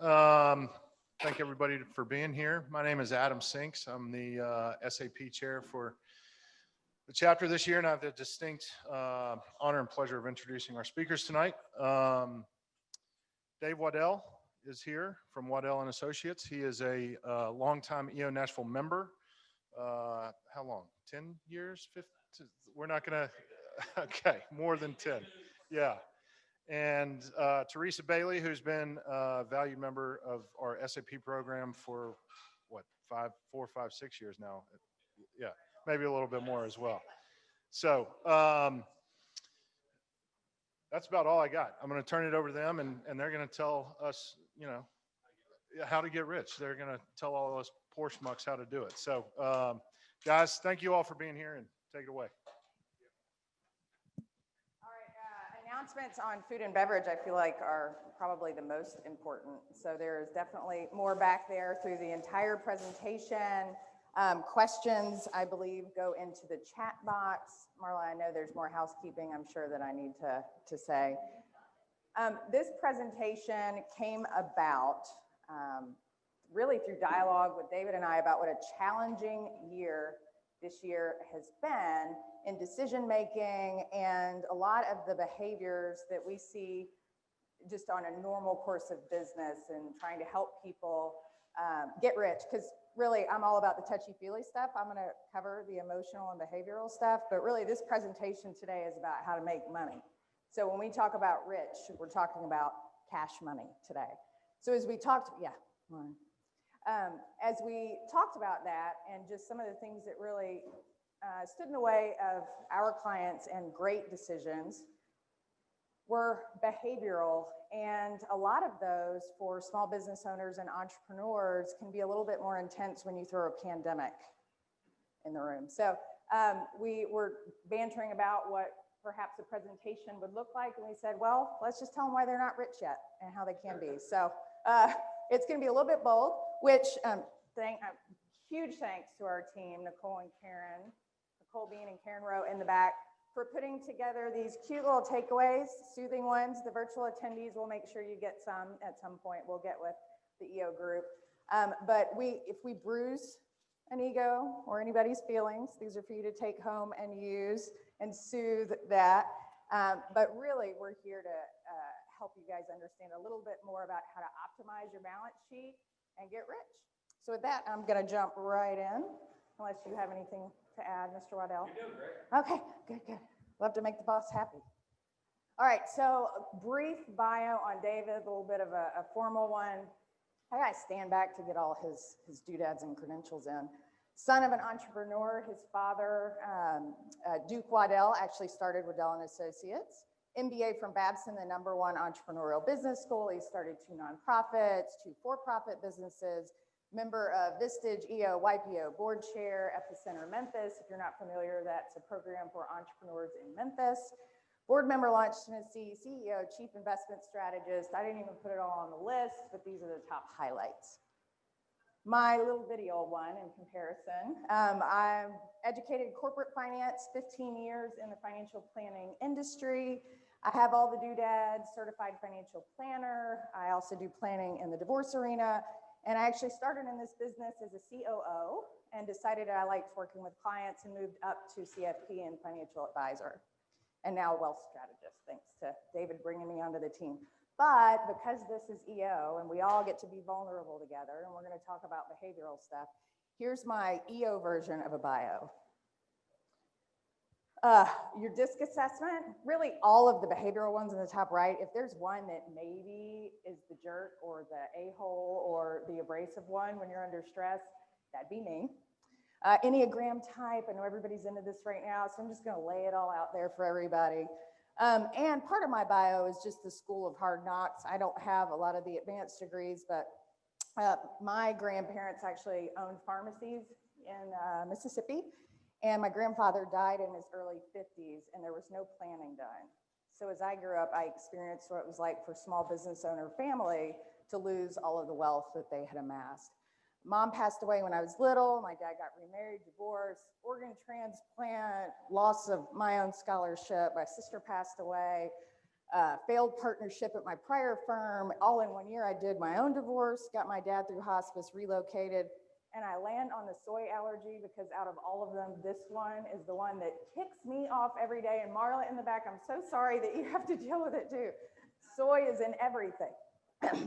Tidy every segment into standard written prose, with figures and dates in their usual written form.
Thank everybody for being here. My name is Adam Sinks. I'm the SAP chair for the chapter this year, and I have the distinct honor and pleasure of introducing our speakers tonight. Dave Waddell is here from Waddell and Associates. He is a longtime EO Nashville member. How long? 10 years? 15? We're not going to, okay, more than 10. Yeah. And Teresa Bailey, who's been a valued member of our SAP program for what, 4, 5, 6 years now. Yeah, maybe a little bit more as well. So that's about all I got. I'm going to turn it over to them, and they're going to tell us, you know, how to get rich. They're going to tell all of us poor schmucks how to do it. So guys, thank you all for being here, and take it away. Announcements on food and beverage, I feel like, are probably the most important. So there's definitely more back there through the entire presentation. Questions, I believe, go into the chat box. Marla, I know there's more housekeeping I'm sure that I need to say. This presentation came about really through dialogue with David and I about what a challenging year this year has been in decision making and a lot of the behaviors that we see just on a normal course of business and trying to help people get rich. Because really, I'm all about the touchy-feely stuff. I'm going to cover the emotional and behavioral stuff, but really this presentation today is about how to make money. So when we talk about rich, we're talking about cash money today. So as we talked, as we talked about that and just some of the things that really stood in the way of our clients and great decisions were behavioral. And a lot of those for small business owners and entrepreneurs can be a little bit more intense when you throw a pandemic in the room. So we were bantering about what perhaps a presentation would look like. And we said, well, let's just tell them why they're not rich yet and how they can be. So it's going to be a little bit bold, which huge thanks to our team, Nicole Bean and Karen Rowe in the back, for putting together these cute little takeaways, soothing ones. The virtual attendees will make sure you get some at some point. We'll get with the EO group. But if we bruise an ego or anybody's feelings, these are for you to take home and use and soothe that. But really, we're here to help you guys understand a little bit more about how to optimize your balance sheet and get rich. So with that, I'm going to jump right in, unless you have anything to add, Mr. Waddell. You're doing great. Okay, good. Love to make the boss happy. All right, so brief bio on David, a little bit of a formal one. I gotta stand back to get all his doodads and credentials in. Son of an entrepreneur, his father, Duke Waddell, actually started Waddell and Associates. MBA from Babson, the #1 entrepreneurial business school. He started 2 nonprofits, 2 for-profit businesses, member of Vistage, EO, YPO, board chair, Epicenter Memphis. If you're not familiar, that's a program for entrepreneurs in Memphis. Board member, Launch Tennessee, CEO, chief investment strategist. I didn't even put it all on the list, but these are the top highlights. My little video one in comparison. I'm educated corporate finance, 15 years in the financial planning industry. I have all the doodads, certified financial planner. I also do planning in the divorce arena. And I actually started in this business as a COO and decided I liked working with clients and moved up to CFP and financial advisor. And now wealth strategist, thanks to David bringing me onto the team. But because this is EO and we all get to be vulnerable together, and we're going to talk about behavioral stuff, here's my EO version of a bio. Your DISC assessment, really all of the behavioral ones in the top right, if there's one that maybe is the jerk or the a-hole or the abrasive one when you're under stress, that'd be me. Enneagram type, I know everybody's into this right now, so I'm just gonna lay it all out there for everybody. And part of my bio is just the School of Hard Knocks. I don't have a lot of the advanced degrees, but my grandparents actually owned pharmacies in Mississippi. And my grandfather died in his early 50s and there was no planning done. So as I grew up, I experienced what it was like for small business owner family to lose all of the wealth that they had amassed. Mom passed away when I was little. My dad got remarried, divorced, organ transplant, loss of my own scholarship. My sister passed away. failed partnership at my prior firm. All in 1 year, I did my own divorce, got my dad through hospice, relocated, and I land on the soy allergy because out of all of them, this one is the one that ticks me off every day. And Marla in the back, I'm so sorry that you have to deal with it too. Soy is in everything.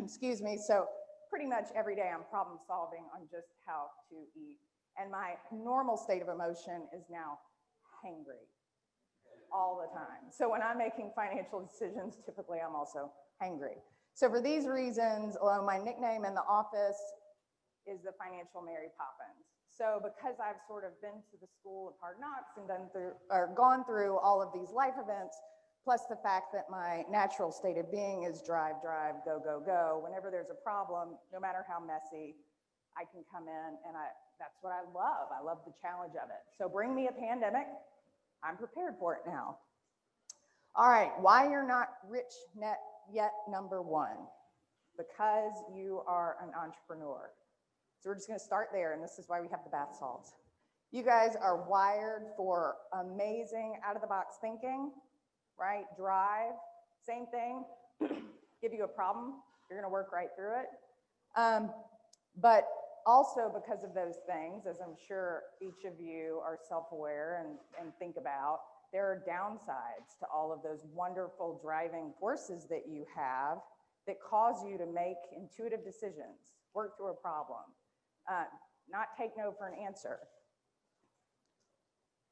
Excuse me. So pretty much every day I'm problem solving on just how to eat. And my normal state of emotion is now hangry all the time. So when I'm making financial decisions, typically I'm also hangry. So for these reasons, my nickname in the office is the financial Mary Poppins. So because I've sort of been to the school of hard knocks and gone through all of these life events, plus the fact that my natural state of being is drive, drive, go, go, go. Whenever there's a problem, no matter how messy, I can come in and that's what I love. I love the challenge of it. So bring me a pandemic, I'm prepared for it now. All right, why you're not rich yet, number one, because you are an entrepreneur. So we're just gonna start there, and this is why we have the bath salts. You guys are wired for amazing out-of-the-box thinking, right? Drive, same thing, give you a problem, you're gonna work right through it. But also because of those things, as I'm sure each of you are self-aware and think about, there are downsides to all of those wonderful driving forces that you have that cause you to make intuitive decisions, work through a problem, not take no for an answer.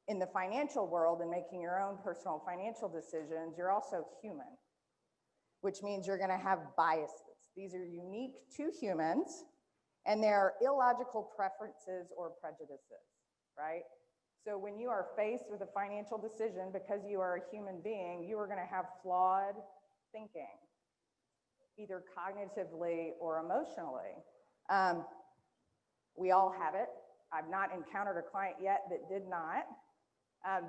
In the financial world and making your own personal financial decisions, you're also human, which means you're gonna have biases. These are unique to humans, and they're illogical preferences or prejudices, right? So when you are faced with a financial decision, because you are a human being, you are gonna have flawed thinking, either cognitively or emotionally. We all have it. I've not encountered a client yet that did not.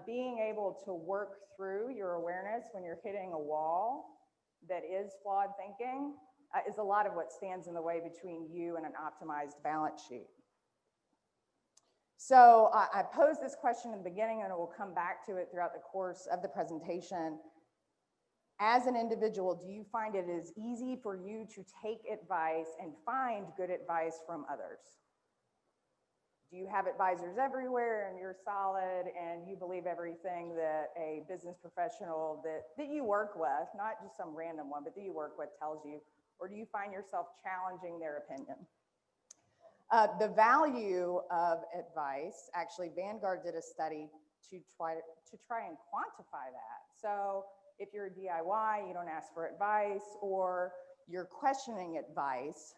Being able to work through your awareness when you're hitting a wall that is flawed thinking is a lot of what stands in the way between you and an optimized balance sheet. So I posed this question in the beginning, and we'll come back to it throughout the course of the presentation. As an individual, do you find it is easy for you to take advice and find good advice from others? Do you have advisors everywhere and you're solid and you believe everything that a business professional that you work with, not just some random one, but that you work with tells you? Or do you find yourself challenging their opinion? The value of advice, actually Vanguard did a study to try and quantify that. So if you're a DIY, you don't ask for advice, or you're questioning advice,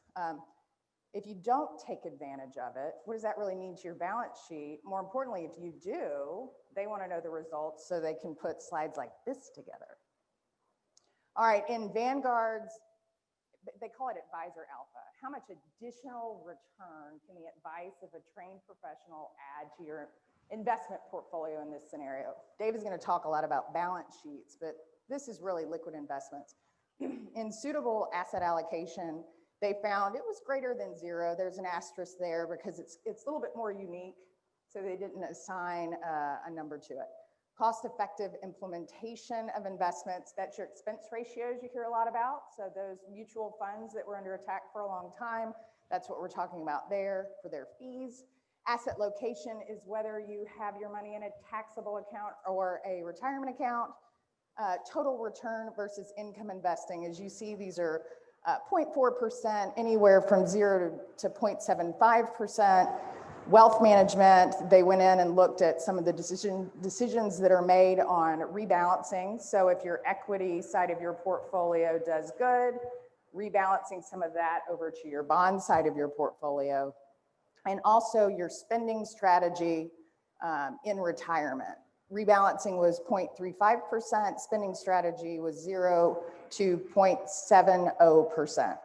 if you don't take advantage of it, what does that really mean to your balance sheet? More importantly, if you do, they want to know the results so they can put slides like this together. All right, in Vanguard's, they call it Advisor Alpha. How much additional return can the advice of a trained professional add to your investment portfolio in this scenario? Dave is going to talk a lot about balance sheets, but this is really liquid investments. In suitable asset allocation, they found it was greater than zero. There's an asterisk there because it's a little bit more unique, so they didn't assign a number to it. Cost-effective implementation of investments, that's your expense ratios you hear a lot about. So those mutual funds that were under attack for a long time, that's what we're talking about there for their fees. Asset location is whether you have your money in a taxable account or a retirement account. Total return versus income investing. As you see, these are 0.4%, anywhere from 0 to 0.75%. Wealth management, they went in and looked at some of the decisions that are made on rebalancing. So if your equity side of your portfolio does good, rebalancing some of that over to your bond side of your portfolio. And also your spending strategy in retirement. Rebalancing was 0.35%, spending strategy was 0 to 0.70%.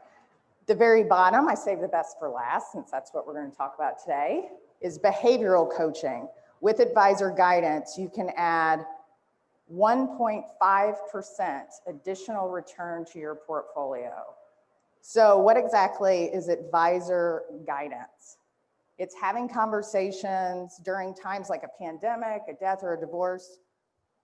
The very bottom, I saved the best for last, since that's what we're going to talk about today, is behavioral coaching. With advisor guidance, you can add 1.5% additional return to your portfolio. So what exactly is advisor guidance? It's having conversations during times like a pandemic, a death, or a divorce,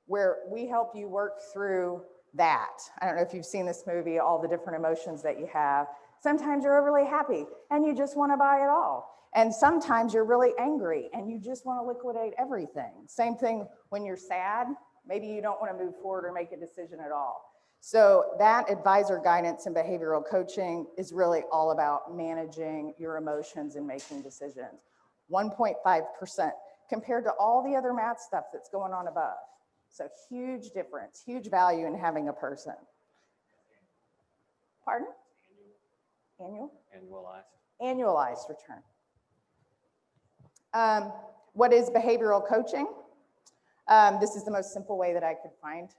where we help you work through that. I don't know if you've seen this movie, all the different emotions that you have. Sometimes you're overly happy and you just want to buy it all. And sometimes you're really angry and you just want to liquidate everything. Same thing when you're sad. Maybe you don't want to move forward or make a decision at all. So that advisor guidance and behavioral coaching is really all about managing your emotions and making decisions. 1.5% compared to all the other math stuff that's going on above. So huge difference, huge value in having a person. Pardon? Annual? Annualized return. What is behavioral coaching? This is the most simple way that I could find.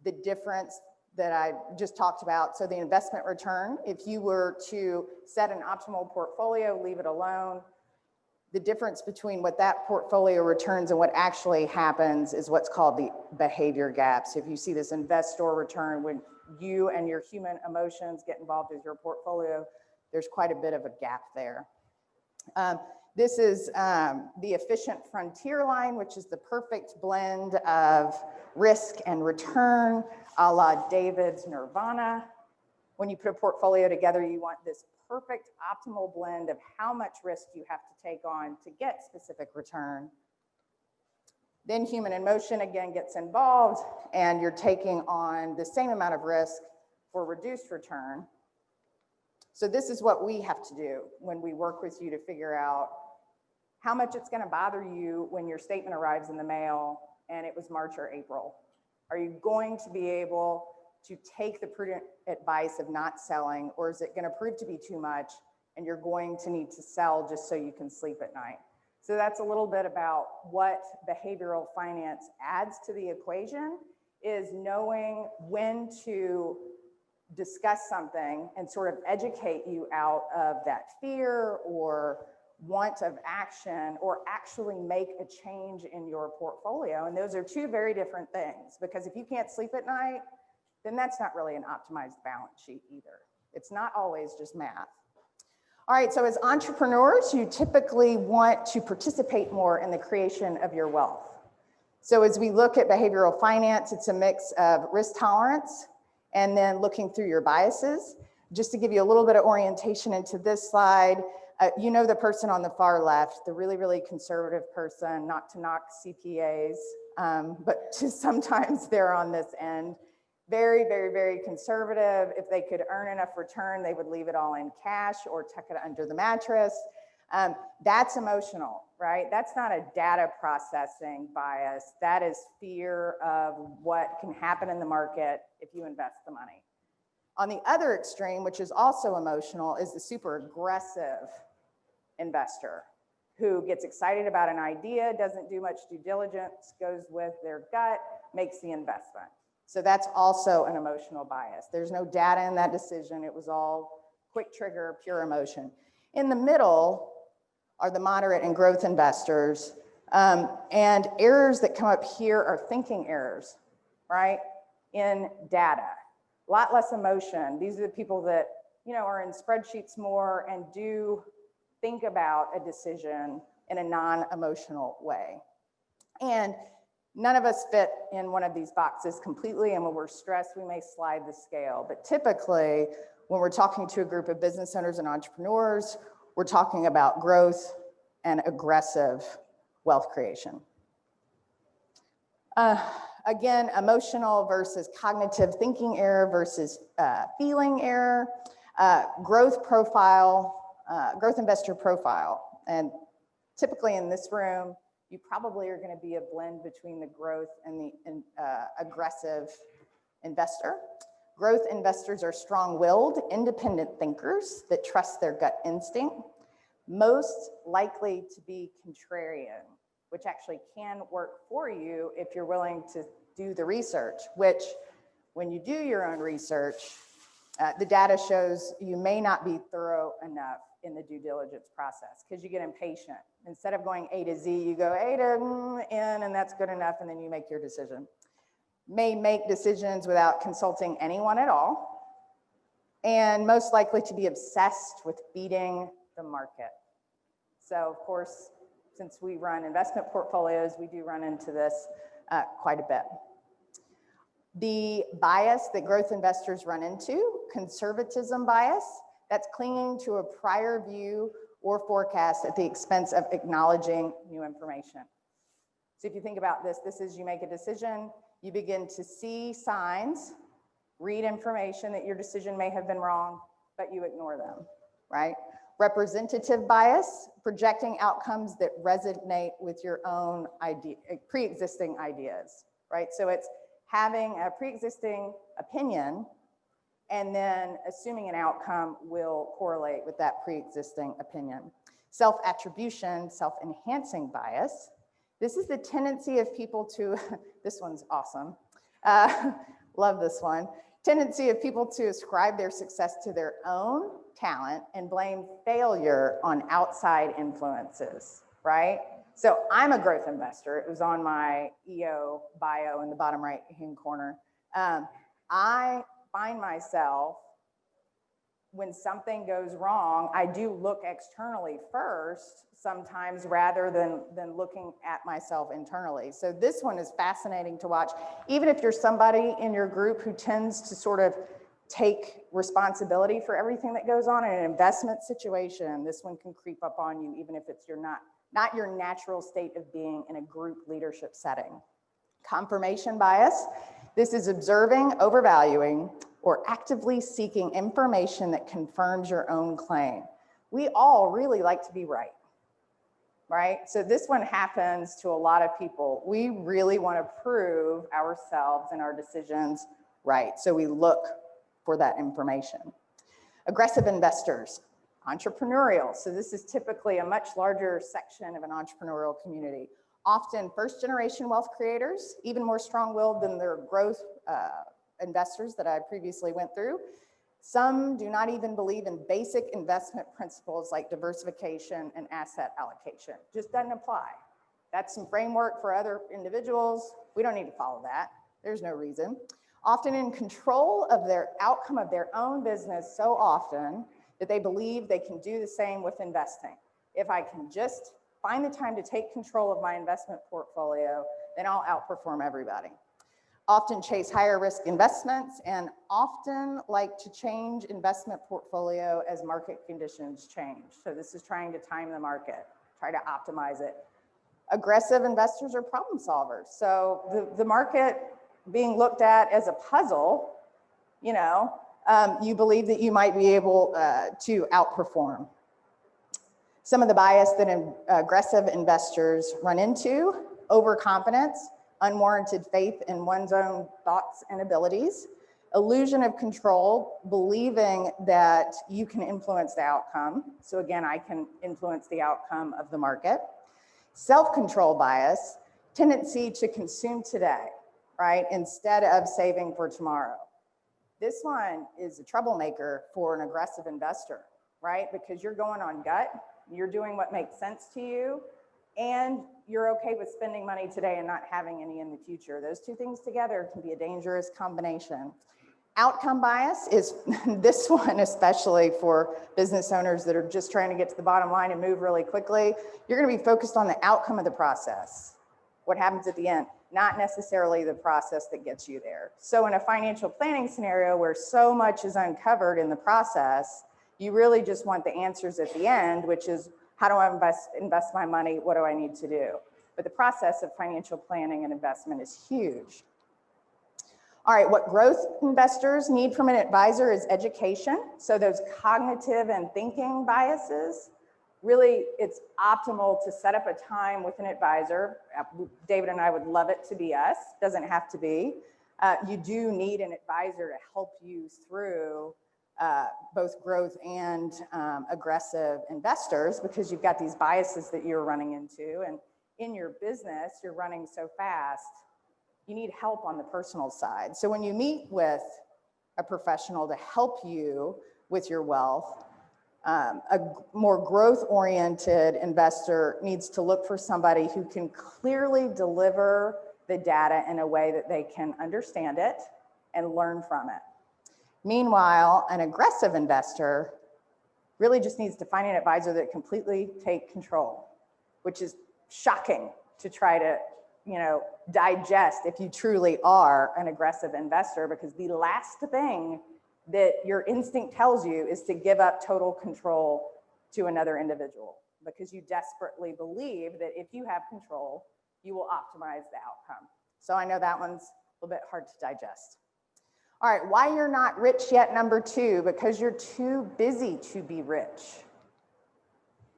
The difference that I just talked about, so the investment return, if you were to set an optimal portfolio, leave it alone, the difference between what that portfolio returns and what actually happens is what's called the behavior gap. So if you see this investor return, when you and your human emotions get involved with your portfolio, there's quite a bit of a gap there. This is the efficient frontier line, which is the perfect blend of risk and return, a la David's Nirvana. When you put a portfolio together, you want this perfect optimal blend of how much risk you have to take on to get specific return. Then human emotion again gets involved and you're taking on the same amount of risk for reduced return. So this is what we have to do when we work with you to figure out how much it's going to bother you when your statement arrives in the mail and it was March or April. Are you going to be able to take the prudent advice of not selling, or is it going to prove to be too much and you're going to need to sell just so you can sleep at night? So that's a little bit about what behavioral finance adds to the equation, is knowing when to discuss something and sort of educate you out of that fear or want of action, or actually make a change in your portfolio. And those are two very different things, because if you can't sleep at night, then that's not really an optimized balance sheet either. It's not always just math. All right, so as entrepreneurs, you typically want to participate more in the creation of your wealth. So as we look at behavioral finance, it's a mix of risk tolerance and then looking through your biases. Just to give you a little bit of orientation into this slide, you know the person on the far left, the really, really conservative person, not to knock CPAs, but just sometimes they're on this end. Very, very, very conservative. If they could earn enough return, they would leave it all in cash or tuck it under the mattress. That's emotional, right? That's not a data processing bias. That is fear of what can happen in the market if you invest the money. On the other extreme, which is also emotional, is the super aggressive investor who gets excited about an idea, doesn't do much due diligence, goes with their gut, makes the investment. So that's also an emotional bias. There's no data in that decision. It was all quick trigger, pure emotion. In the middle are the moderate and growth investors. And errors that come up here are thinking errors, right? In data, a lot less emotion. These are the people that, you know, are in spreadsheets more and do think about a decision in a non-emotional way. And none of us fit in one of these boxes completely, and when we're stressed, we may slide the scale. But typically, when we're talking to a group of business owners and entrepreneurs, we're talking about growth and aggressive wealth creation. Again, emotional versus cognitive thinking error versus feeling error, growth profile, growth investor profile. And typically in this room, you probably are going to be a blend between the growth and the aggressive investor. Growth investors are strong-willed, independent thinkers that trust their gut instinct, most likely to be contrarian, which actually can work for you if you're willing to do the research, which when you do your own research, the data shows you may not be thorough enough in the due diligence process because you get impatient. Instead of going A to Z, you go A to N, and that's good enough, and then you make your decision. May make decisions without consulting anyone at all, and most likely to be obsessed with beating the market. So of course, since we run investment portfolios, we do run into this quite a bit. The bias that growth investors run into, conservatism bias, that's clinging to a prior view or forecast at the expense of acknowledging new information. So if you think about this, this is you make a decision, you begin to see signs, read information that your decision may have been wrong, but you ignore them, right? Representative bias, projecting outcomes that resonate with your own pre-existing ideas, right? So it's having a pre-existing opinion and then assuming an outcome will correlate with that pre-existing opinion. Self-attribution, self-enhancing bias. This is the tendency of people to, this one's awesome. Love this one. Tendency of people to ascribe their success to their own talent and blame failure on outside influences, right? So I'm a growth investor. It was on my EO bio in the bottom right-hand corner. I find myself, when something goes wrong, I do look externally first, sometimes rather than looking at myself internally. So this one is fascinating to watch. Even if you're somebody in your group who tends to sort of take responsibility for everything that goes on in an investment situation, this one can creep up on you, even if it's not your natural state of being in a group leadership setting. Confirmation bias. This is observing, overvaluing, or actively seeking information that confirms your own claim. We all really like to be right, right? So this one happens to a lot of people. We really want to prove ourselves and our decisions right. So we look for that information. Aggressive investors, entrepreneurial. So this is typically a much larger section of an entrepreneurial community. Often first-generation wealth creators, even more strong-willed than their growth investors that I previously went through. Some do not even believe in basic investment principles like diversification and asset allocation. Just doesn't apply. That's some framework for other individuals. We don't need to follow that. There's no reason. Often in control of their outcome of their own business so often that they believe they can do the same with investing. If I can just find the time to take control of my investment portfolio, then I'll outperform everybody. Often chase higher risk investments and often like to change investment portfolio as market conditions change. So this is trying to time the market, try to optimize it. Aggressive investors are problem solvers. So the market being looked at as a puzzle, you believe that you might be able to outperform. Some of the bias that aggressive investors run into: overconfidence, unwarranted faith in one's own thoughts and abilities, illusion of control, believing that you can influence the outcome. So again, I can influence the outcome of the market. Self-control bias, tendency to consume today, right, instead of saving for tomorrow. This one is a troublemaker for an aggressive investor, right? Because you're going on gut, you're doing what makes sense to you, and you're okay with spending money today and not having any in the future. Those two things together can be a dangerous combination. Outcome bias is this one, especially for business owners that are just trying to get to the bottom line and move really quickly. You're going to be focused on the outcome of the process, what happens at the end, not necessarily the process that gets you there. So in a financial planning scenario where so much is uncovered in the process, you really just want the answers at the end, which is, how do I invest my money? What do I need to do? But the process of financial planning and investment is huge. All right, what growth investors need from an advisor is education. So those cognitive and thinking biases, really it's optimal to set up a time with an advisor. David and I would love it to be us, doesn't have to be. You do need an advisor to help you through both growth and aggressive investors, because you've got these biases that you're running into, and in your business, you're running so fast, you need help on the personal side. So when you meet with a professional to help you with your wealth, a more growth-oriented investor needs to look for somebody who can clearly deliver the data in a way that they can understand it and learn from it. Meanwhile, an aggressive investor really just needs to find an advisor that completely take control, which is shocking to try to, digest if you truly are an aggressive investor, because the last thing that your instinct tells you is to give up total control to another individual, because you desperately believe that if you have control, you will optimize the outcome. So I know that one's a little bit hard to digest. All right, why you're not rich yet, number 2, because you're too busy to be rich.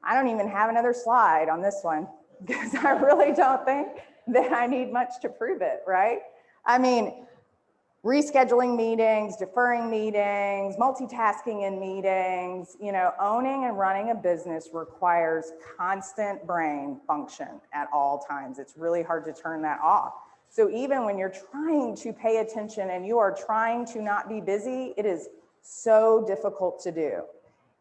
I don't even have another slide on this one because I really don't think that I need much to prove it, right? I mean, rescheduling meetings, deferring meetings, multitasking in meetings, owning and running a business requires constant brain function at all times. It's really hard to turn that off. So even when you're trying to pay attention and you are trying to not be busy, it is so difficult to do.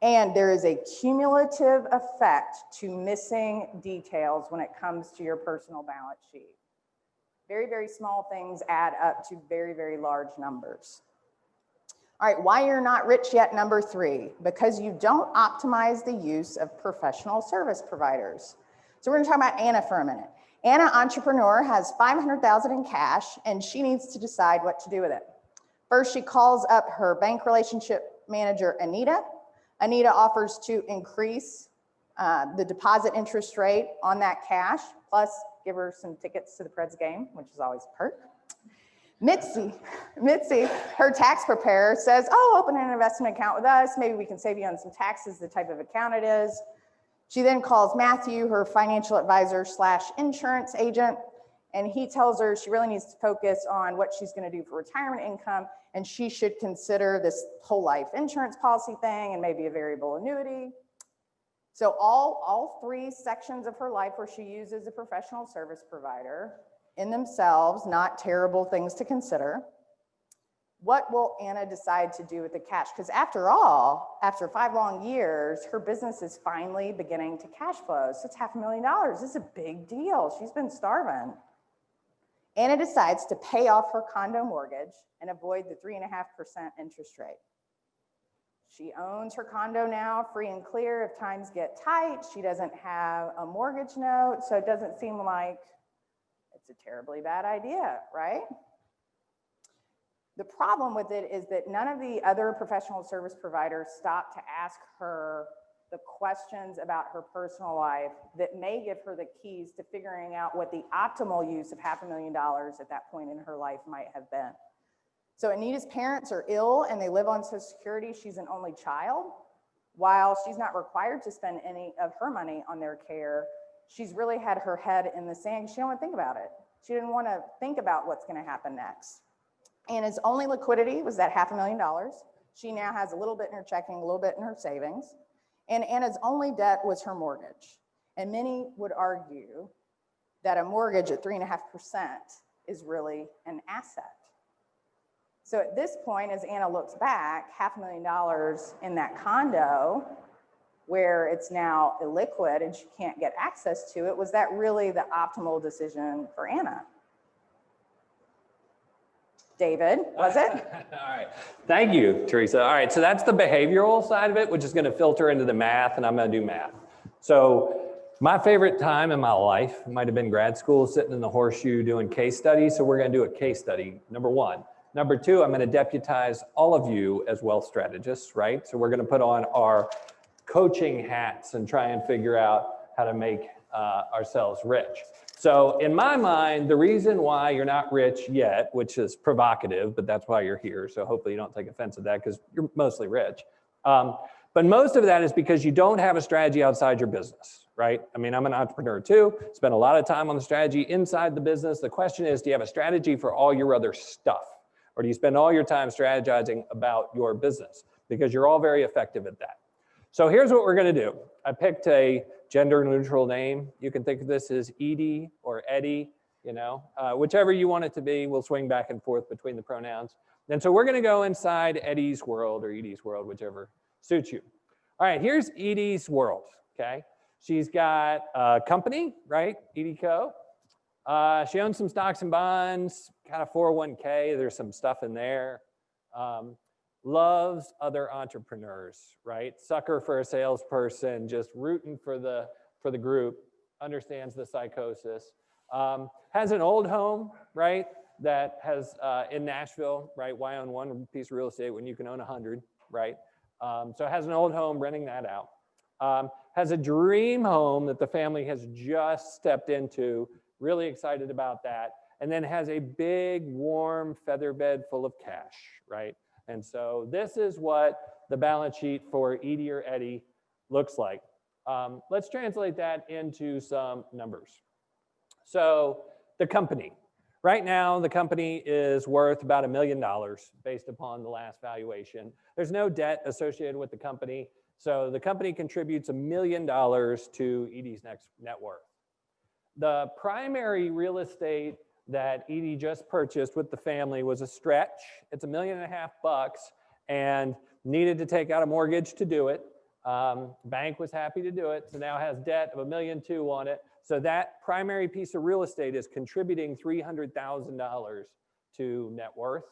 And there is a cumulative effect to missing details when it comes to your personal balance sheet. Very, very small things add up to very, very large numbers. All right, why you're not rich yet, number 3, because you don't optimize the use of professional service providers. So we're gonna talk about Anna for a minute. Anna, entrepreneur, has $500,000 in cash and she needs to decide what to do with it. First, she calls up her bank relationship manager, Anita. Anita offers to increase the deposit interest rate on that cash, plus give her some tickets to the Preds game, which is always a perk. Mitzi, her tax preparer, says, oh, open an investment account with us. Maybe we can save you on some taxes, the type of account it is. She then calls Matthew, her financial advisor / insurance agent, and he tells her she really needs to focus on what she's going to do for retirement income, and she should consider this whole life insurance policy thing and maybe a variable annuity. So all 3 sections of her life where she uses a professional service provider, in themselves, not terrible things to consider. What will Anna decide to do with the cash? Because after all, after 5 long years, her business is finally beginning to cash flow. So it's $500,000. This is a big deal. She's been starving. Anna decides to pay off her condo mortgage and avoid the 3.5% interest rate. She owns her condo now, free and clear if times get tight. She doesn't have a mortgage note, so it doesn't seem like it's a terribly bad idea, right? The problem with it is that none of the other professional service providers stop to ask her the questions about her personal life that may give her the keys to figuring out what the optimal use of $500,000 at that point in her life might have been. So Anita's parents are ill and they live on Social Security. She's an only child. While she's not required to spend any of her money on their care, she's really had her head in the sand. She didn't want to think about it. She didn't want to think about what's going to happen next. Anna's only liquidity was that $500,000. She now has a little bit in her checking, a little bit in her savings. And Anna's only debt was her mortgage. And many would argue that a mortgage at 3.5% is really an asset. So at this point, as Anna looks back, $500,000 in that condo, where it's now illiquid and she can't get access to it, was that really the optimal decision for Anna? David, was it? All right, thank you, Teresa. All right, so that's the behavioral side of it, which is going to filter into the math, and I'm going to do math. So my favorite time in my life might have been grad school, sitting in the horseshoe doing case studies. So we're going to do a case study, number 1. Number 2, I'm going to deputize all of you as wealth strategists, right? So we're going to put on our coaching hats and try and figure out how to make ourselves rich. So in my mind, the reason why you're not rich yet, which is provocative, but that's why you're here. So hopefully you don't take offense at that because you're mostly rich. But most of that is because you don't have a strategy outside your business, right? I mean, I'm an entrepreneur too, spend a lot of time on the strategy inside the business. The question is, do you have a strategy for all your other stuff? Or do you spend all your time strategizing about your business? Because you're all very effective at that. So here's what we're going to do. I picked a gender neutral name. You can think of this as Edie or Eddie, whichever you want it to be. We'll swing back and forth between the pronouns. And so we're going to go inside Eddie's world or Edie's world, whichever suits you. All right, here's Edie's world, okay? She's got a company, right? Edie Co. She owns some stocks and bonds, kind of 401k. There's some stuff in there. Loves other entrepreneurs, right? Sucker for a salesperson, just rooting for the group, understands the psychosis. Has an old home, right, that has in Nashville, right? Why own one piece of real estate when you can own 100, right? So it has an old home, renting that out. Has a dream home that the family has just stepped into, really excited about that. And then has a big, warm feather bed full of cash, right? And so this is what the balance sheet for Edie or Eddie looks like. Let's translate that into some numbers. So the company. Right now, the company is worth about $1 million based upon the last valuation. There's no debt associated with the company. So the company contributes $1 million to Edie's net worth. The primary real estate that Edie just purchased with the family was a stretch. It's $1.5 million and needed to take out a mortgage to do it. Bank was happy to do it, so now has debt of $1.2 million on it. So that primary piece of real estate is contributing $300,000 to net worth.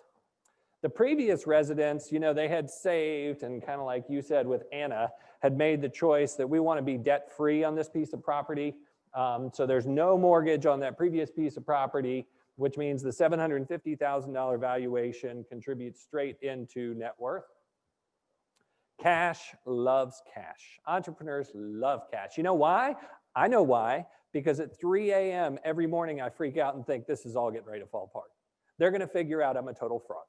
The previous residents, you know, they had saved and kind of like you said with Anna, had made the choice that we want to be debt-free on this piece of property. So there's no mortgage on that previous piece of property, which means the $750,000 valuation contributes straight into net worth. Cash loves cash. Entrepreneurs love cash. You know why? I know why. Because at 3 a.m. every morning, I freak out and think this is all getting ready to fall apart. They're going to figure out I'm a total fraud,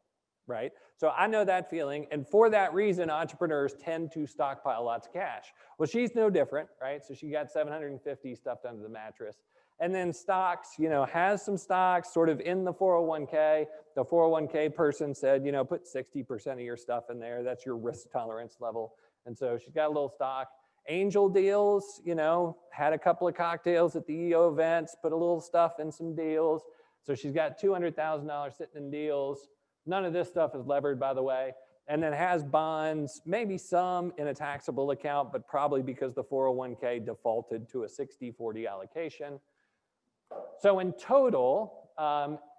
right? So I know that feeling. And for that reason, entrepreneurs tend to stockpile lots of cash. Well, she's no different, right? So she got 750 stuffed under the mattress. And then stocks, you know, has some stocks sort of in the 401k. The 401k person said, you know, put 60% of your stuff in there. That's your risk tolerance level. And so she's got a little stock. Angel deals, you know, had a couple of cocktails at the EO events, put a little stuff in some deals. So she's got $200,000 sitting in deals. None of this stuff is levered, by the way. And then has bonds, maybe some in a taxable account, but probably because the 401k defaulted to a 60-40 allocation. So in total,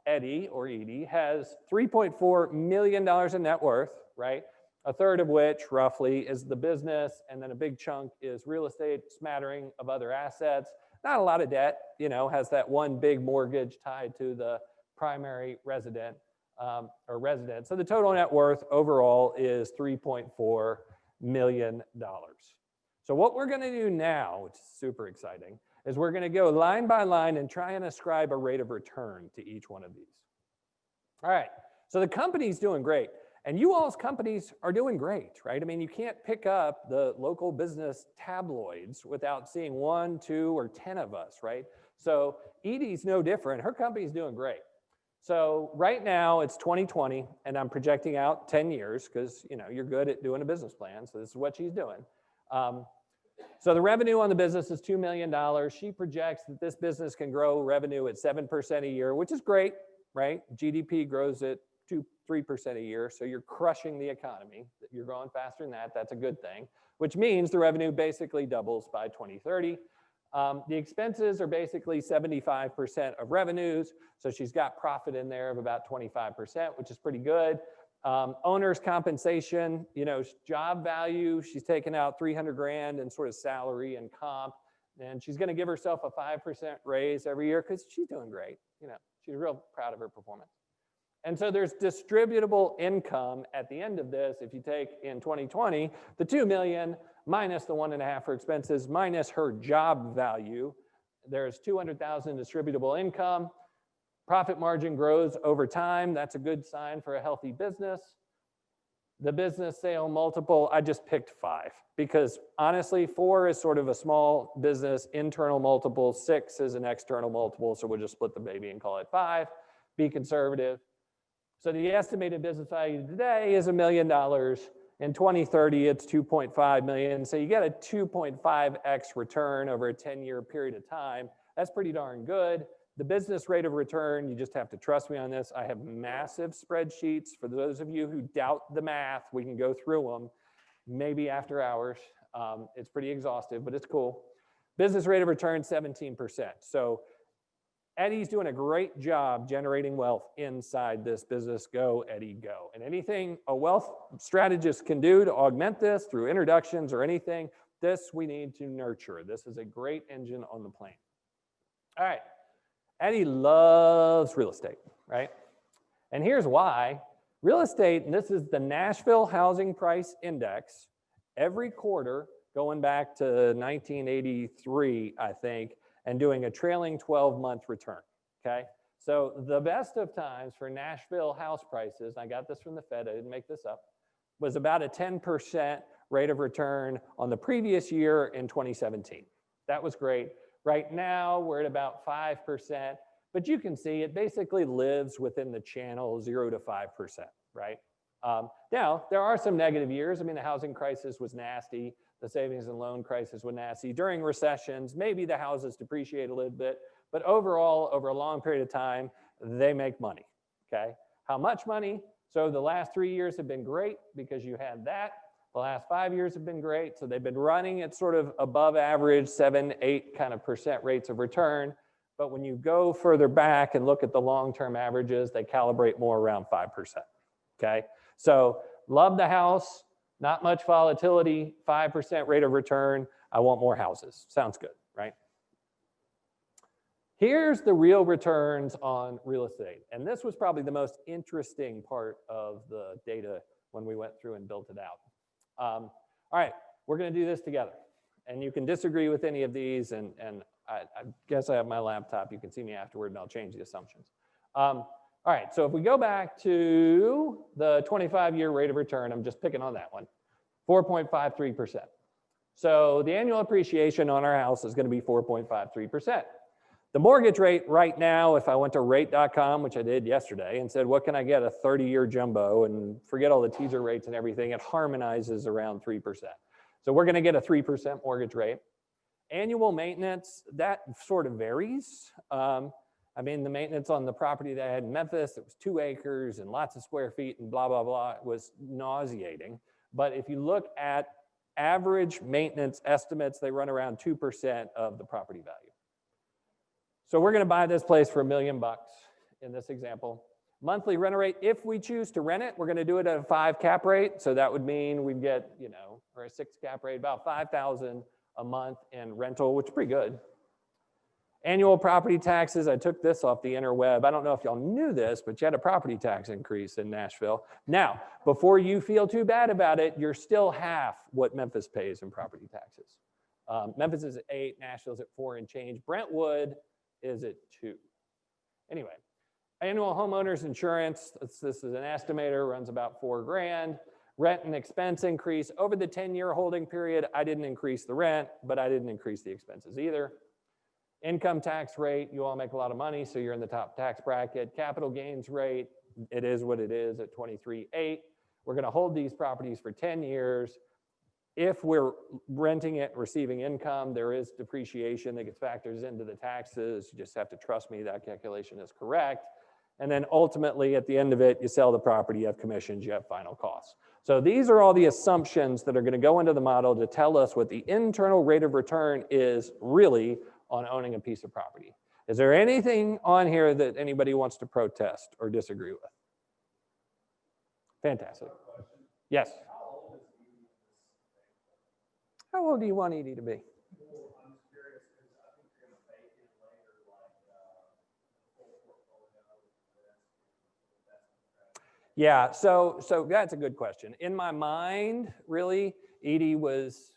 Eddie or Edie has $3.4 million in net worth, right? A third of which roughly is the business, and then a big chunk is real estate, smattering of other assets. Not a lot of debt, you know, has that one big mortgage tied to the primary resident or resident. So the total net worth overall is $3.4 million. So what we're going to do now, which is super exciting, is we're going to go line by line and try and ascribe a rate of return to each one of these. All right, so the company's doing great. And you all's companies are doing great, right? I mean, you can't pick up the local business tabloids without seeing 1, 2, or 10 of us, right? So Edie's no different. Her company's doing great. So right now it's 2020, and I'm projecting out 10 years because, you know, you're good at doing a business plan. So this is what she's doing. So the revenue on the business is $2 million. She projects that this business can grow revenue at 7% a year, which is great, right? GDP grows at 2-3% a year, so you're crushing the economy. You're growing faster than that. That's a good thing, which means the revenue basically doubles by 2030. The expenses are basically 75% of revenues, so she's got profit in there of about 25%, which is pretty good. Owner's compensation, you know, job value, she's taken out 300 grand in sort of salary and comp, and she's going to give herself a 5% raise every year because she's doing great. You know, she's real proud of her performance. And so there's distributable income at the end of this. If you take in 2020, the 2 million minus the 1.5 for expenses minus her job value, there's 200,000 distributable income. Profit margin grows over time. That's a good sign for a healthy business. The business sale multiple, I just picked 5 because honestly, 4 is sort of a small business internal multiple, 6 is an external multiple. So we'll just split the baby and call it 5. Be conservative. So the estimated business value today is $1 million. In 2030, it's 2.5 million. So you get a 2.5x return over a 10-year period of time. That's pretty darn good. The business rate of return, you just have to trust me on this. I have massive spreadsheets. For those of you who doubt the math, we can go through them, maybe after hours. It's pretty exhaustive, but it's cool. Business rate of return, 17%. So Eddie's doing a great job generating wealth inside this business. Go, Eddie, go. And anything a wealth strategist can do to augment this through introductions or anything, this we need to nurture. This is a great engine on the plane. All right. Eddie loves real estate, right? And here's why. Real estate, and this is the Nashville Housing Price Index, every quarter going back to 1983, I think, and doing a trailing 12-month return, okay? So the best of times for Nashville house prices, I got this from the Fed, I didn't make this up, was about a 10% rate of return on the previous year in 2017. That was great. Right now, we're at about 5%, but you can see it basically lives within the channel 0 to 5%, right? Now, there are some negative years. I mean, the housing crisis was nasty. The savings and loan crisis was nasty. During recessions, maybe the houses depreciate a little bit, but overall, over a long period of time, they make money, okay? How much money? So the last 3 years have been great because you had that. The last 5 years have been great. So they've been running at sort of above average 7, 8 kind of % rates of return. But when you go further back and look at the long-term averages, they calibrate more around 5%, okay? So love the house, not much volatility, 5% rate of return. I want more houses. Sounds good, right? Here's the real returns on real estate. And this was probably the most interesting part of the data when we went through and built it out. All right, we're going to do this together. And you can disagree with any of these, and I guess I have my laptop. You can see me afterward, and I'll change the assumptions. All right, so if we go back to the 25-year rate of return, I'm just picking on that one, 4.53%. So the annual appreciation on our house is going to be 4.53%. The mortgage rate right now, if I went to rate.com, which I did yesterday, and said, what can I get a 30-year jumbo, and forget all the teaser rates and everything, it harmonizes around 3%. So we're going to get a 3% mortgage rate. Annual maintenance, that sort of varies. I mean, the maintenance on the property that I had in Memphis, it was 2 acres and lots of square feet and blah, blah, blah. It was nauseating. But if you look at average maintenance estimates, they run around 2% of the property value. So we're going to buy this place for $1 million in this example. Monthly rental rate, if we choose to rent it, we're going to do it at a 5 cap rate. So that would mean we'd get, or a 6 cap rate, about $5,000 a month in rental, which is pretty good. Annual property taxes, I took this off the interweb. I don't know if y'all knew this, but you had a property tax increase in Nashville. Now, before you feel too bad about it, you're still half what Memphis pays in property taxes. Memphis is at 8, Nashville's at 4 and change. Brentwood is at 2. Anyway, annual homeowners insurance, this is an estimator, runs about $4 grand. Rent and expense increase. Over the 10-year holding period, I didn't increase the rent, but I didn't increase the expenses either. Income tax rate, you all make a lot of money, so you're in the top tax bracket. Capital gains rate, it is what it is at 23.8. We're going to hold these properties for 10 years. If we're renting it, receiving income, there is depreciation that gets factors into the taxes. You just have to trust me that calculation is correct. And then ultimately, at the end of it, you sell the property, you have commissions, you have final costs. So these are all the assumptions that are going to go into the model to tell us what the internal rate of return is really on owning a piece of property. Is there anything on here that anybody wants to protest or disagree with? Fantastic. Yes. How old do you want Edie to be? Yeah, so that's a good question. In my mind, really, Edie was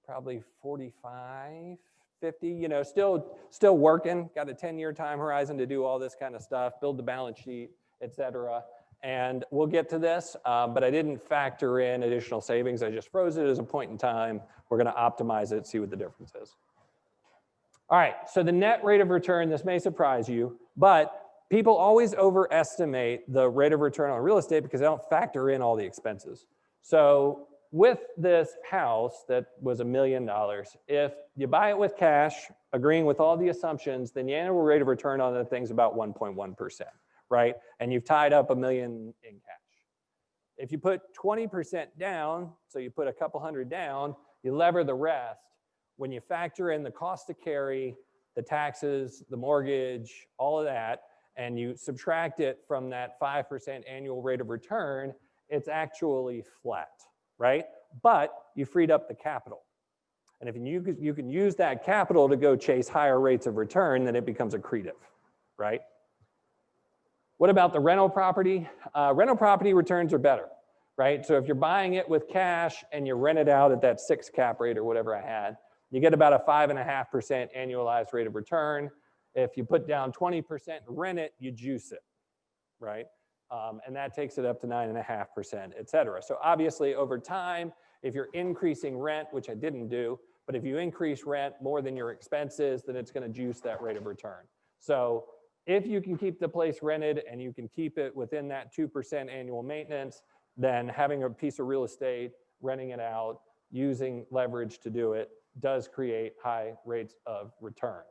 probably 45, 50, still working, got a 10-year time horizon to do all this kind of stuff, build the balance sheet, et cetera. And we'll get to this, but I didn't factor in additional savings. I just froze it as a point in time. We're going to optimize it, see what the difference is. All right, so the net rate of return, this may surprise you, but people always overestimate the rate of return on real estate because they don't factor in all the expenses. So with this house that was $1 million, if you buy it with cash, agreeing with all the assumptions, then the annual rate of return on the thing's about 1.1%, right? And you've tied up $1 million in cash. If you put 20% down, so you put a couple hundred down, you lever the rest. When you factor in the cost to carry, the taxes, the mortgage, all of that, and you subtract it from that 5% annual rate of return, it's actually flat, right? But you freed up the capital. And if you can use that capital to go chase higher rates of return, then it becomes accretive, right? What about the rental property? Rental property returns are better, right? So if you're buying it with cash and you rent it out at that 6 cap rate or whatever I had, you get about a 5.5% annualized rate of return. If you put down 20% and rent it, you juice it, right? And that takes it up to 9.5%, et cetera. So obviously over time, if you're increasing rent, which I didn't do, but if you increase rent more than your expenses, then it's going to juice that rate of return. So if you can keep the place rented and you can keep it within that 2% annual maintenance, then having a piece of real estate, renting it out, using leverage to do it, does create high rates of return.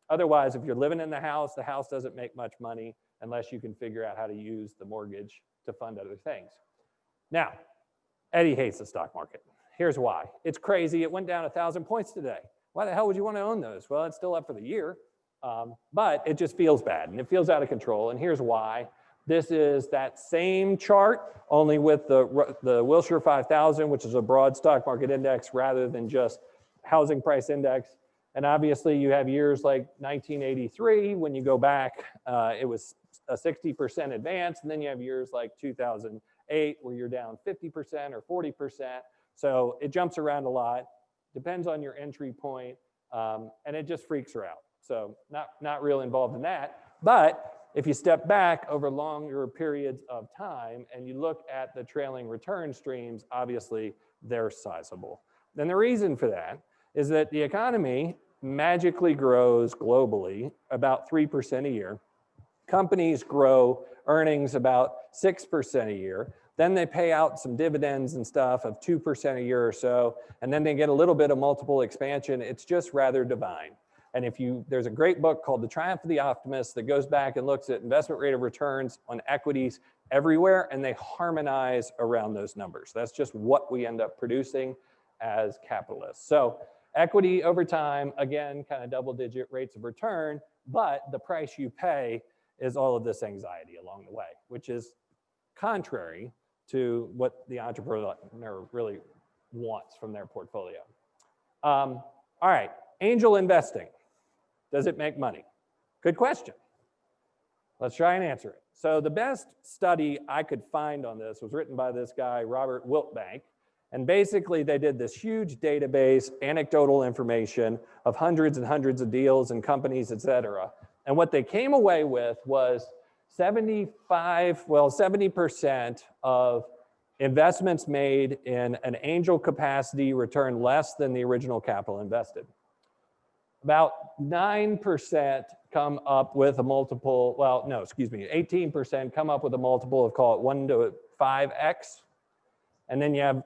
Otherwise, if you're living in the house doesn't make much money unless you can figure out how to use the mortgage to fund other things. Now, Eddie hates the stock market. Here's why. It's crazy. It went down 1,000 points today. Why the hell would you want to own those? Well, it's still up for the year, but it just feels bad and it feels out of control. And here's why. This is that same chart, only with the Wilshire 5000, which is a broad stock market index rather than just housing price index. And obviously you have years like 1983, when you go back, it was a 60% advance. And then you have years like 2008, where you're down 50% or 40%. So it jumps around a lot, depends on your entry point, and it just freaks her out. So not real involved in that. But if you step back over longer periods of time and you look at the trailing return streams, obviously they're sizable. And the reason for that is that the economy magically grows globally about 3% a year. Companies grow earnings about 6% a year. Then they pay out some dividends and stuff of 2% a year or so, and then they get a little bit of multiple expansion. It's just rather divine. And there's a great book called The Triumph of the Optimist that goes back and looks at investment rate of returns on equities everywhere, and they harmonize around those numbers. That's just what we end up producing as capitalists. So equity over time, again, kind of double-digit rates of return, but the price you pay is all of this anxiety along the way, which is contrary to what the entrepreneur really wants from their portfolio. All right, angel investing. Does it make money? Good question. Let's try and answer it. So the best study I could find on this was written by this guy, Robert Wiltbank. And basically they did this huge database, anecdotal information of hundreds and hundreds of deals and companies, et cetera. And what they came away with was 70% of investments made in an angel capacity return less than the original capital invested. About 9% come up with a multiple, 18% come up with a multiple of, call it 1 to 5x. And then you have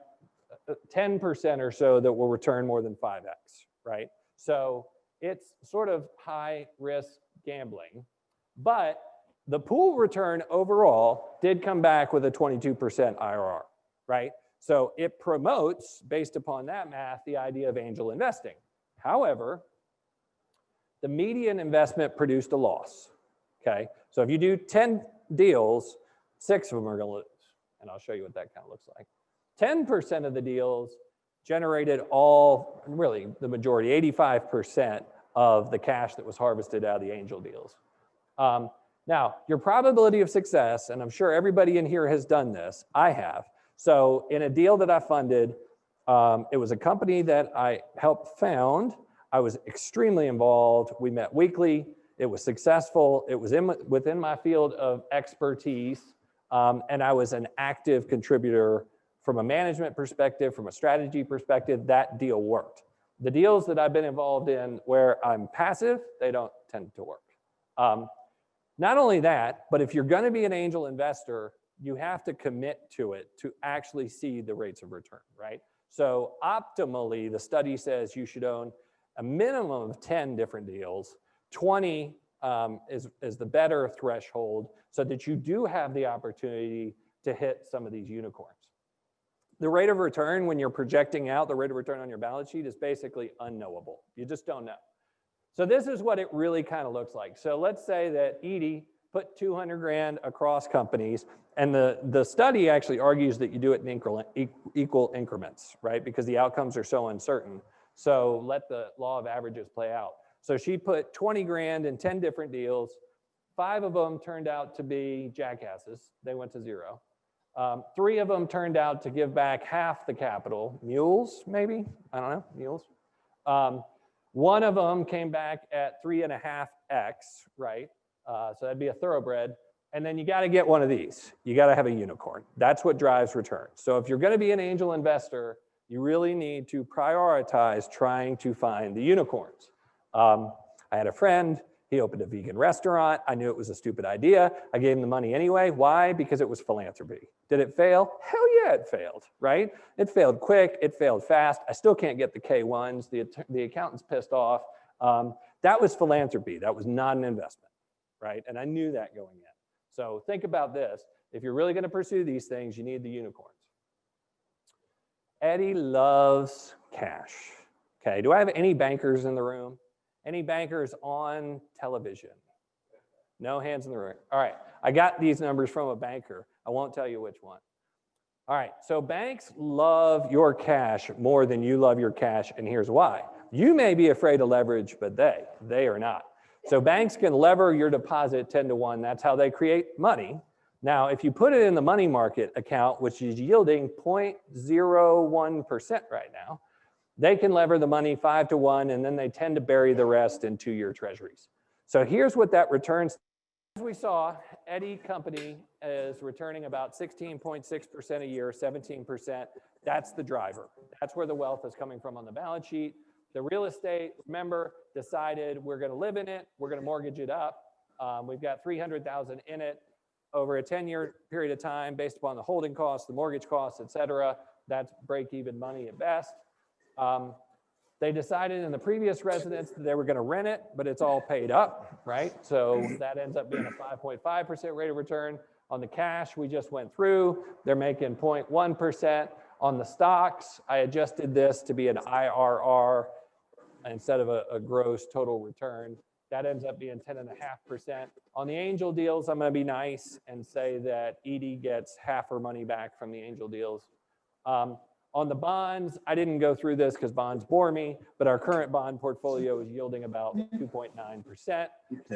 10% or so that will return more than 5x, right? So it's sort of high risk gambling, but the pool return overall did come back with a 22% IRR, right? So it promotes, based upon that math, the idea of angel investing. However, the median investment produced a loss, okay? So if you do 10 deals, 6 of them are gonna lose, and I'll show you what that kind of looks like. 10% of the deals generated really the majority, 85% of the cash that was harvested out of the angel deals. Now, your probability of success, and I'm sure everybody in here has done this, I have. So in a deal that I funded, it was a company that I helped found. I was extremely involved. We met weekly. It was successful. It was within my field of expertise, and I was an active contributor from a management perspective, from a strategy perspective. That deal worked. The deals that I've been involved in where I'm passive, they don't tend to work. Not only that, but if you're going to be an angel investor, you have to commit to it to actually see the rates of return, right? So optimally, the study says you should own a minimum of 10 different deals. 20 is the better threshold so that you do have the opportunity to hit some of these unicorns. The rate of return, when you're projecting out the rate of return on your balance sheet, is basically unknowable. You just don't know. So this is what it really kind of looks like. So let's say that Edie put 200 grand across companies, and the study actually argues that you do it in equal increments, right? Because the outcomes are so uncertain. So let the law of averages play out. So she put 20 grand in 10 different deals. 5 of them turned out to be jackasses. They went to 0. 3 of them turned out to give back half the capital. Mules, maybe? I don't know, mules. 1 of them came back at 3.5x, right? So that'd be a thoroughbred. And then you got to get one of these. You got to have a unicorn. That's what drives returns. So if you're going to be an angel investor, you really need to prioritize trying to find the unicorns. I had a friend. He opened a vegan restaurant. I knew it was a stupid idea. I gave him the money anyway. Why? Because it was philanthropy. Did it fail? Hell yeah, it failed, right? It failed quick. It failed fast. I still can't get the K1s. The accountant's pissed off. That was philanthropy. That was not an investment, right? And I knew that going in. So think about this. If you're really going to pursue these things, you need the unicorns. Eddie loves cash. Okay, do I have any bankers in the room? Any bankers on television? No hands in the room. All right, I got these numbers from a banker. I won't tell you which one. All right, so banks love your cash more than you love your cash, and here's why. You may be afraid of leverage, but they are not. So banks can lever your deposit 10 to 1. That's how they create money. Now, if you put it in the money market account, which is yielding 0.01% right now, they can lever the money 5 to 1, and then they tend to bury the rest in 2-year treasuries. So here's what that returns. As we saw, Eddie Company is returning about 16.6% a year, 17%. That's the driver. That's where the wealth is coming from on the balance sheet. The real estate, remember, decided we're going to live in it. We're going to mortgage it up. We've got $300,000 in it over a 10-year period of time based upon the holding costs, the mortgage costs, et cetera. That's break-even money at best. They decided in the previous residence that they were going to rent it, but it's all paid up, right? So that ends up being a 5.5% rate of return. On the cash we just went through, they're making 0.1%. On the stocks, I adjusted this to be an IRR instead of a gross total return. That ends up being 10.5%. On the angel deals, I'm going to be nice and say that Edie gets half her money back from the angel deals. On the bonds, I didn't go through this because bonds bore me, but our current bond portfolio is yielding about 2.9%.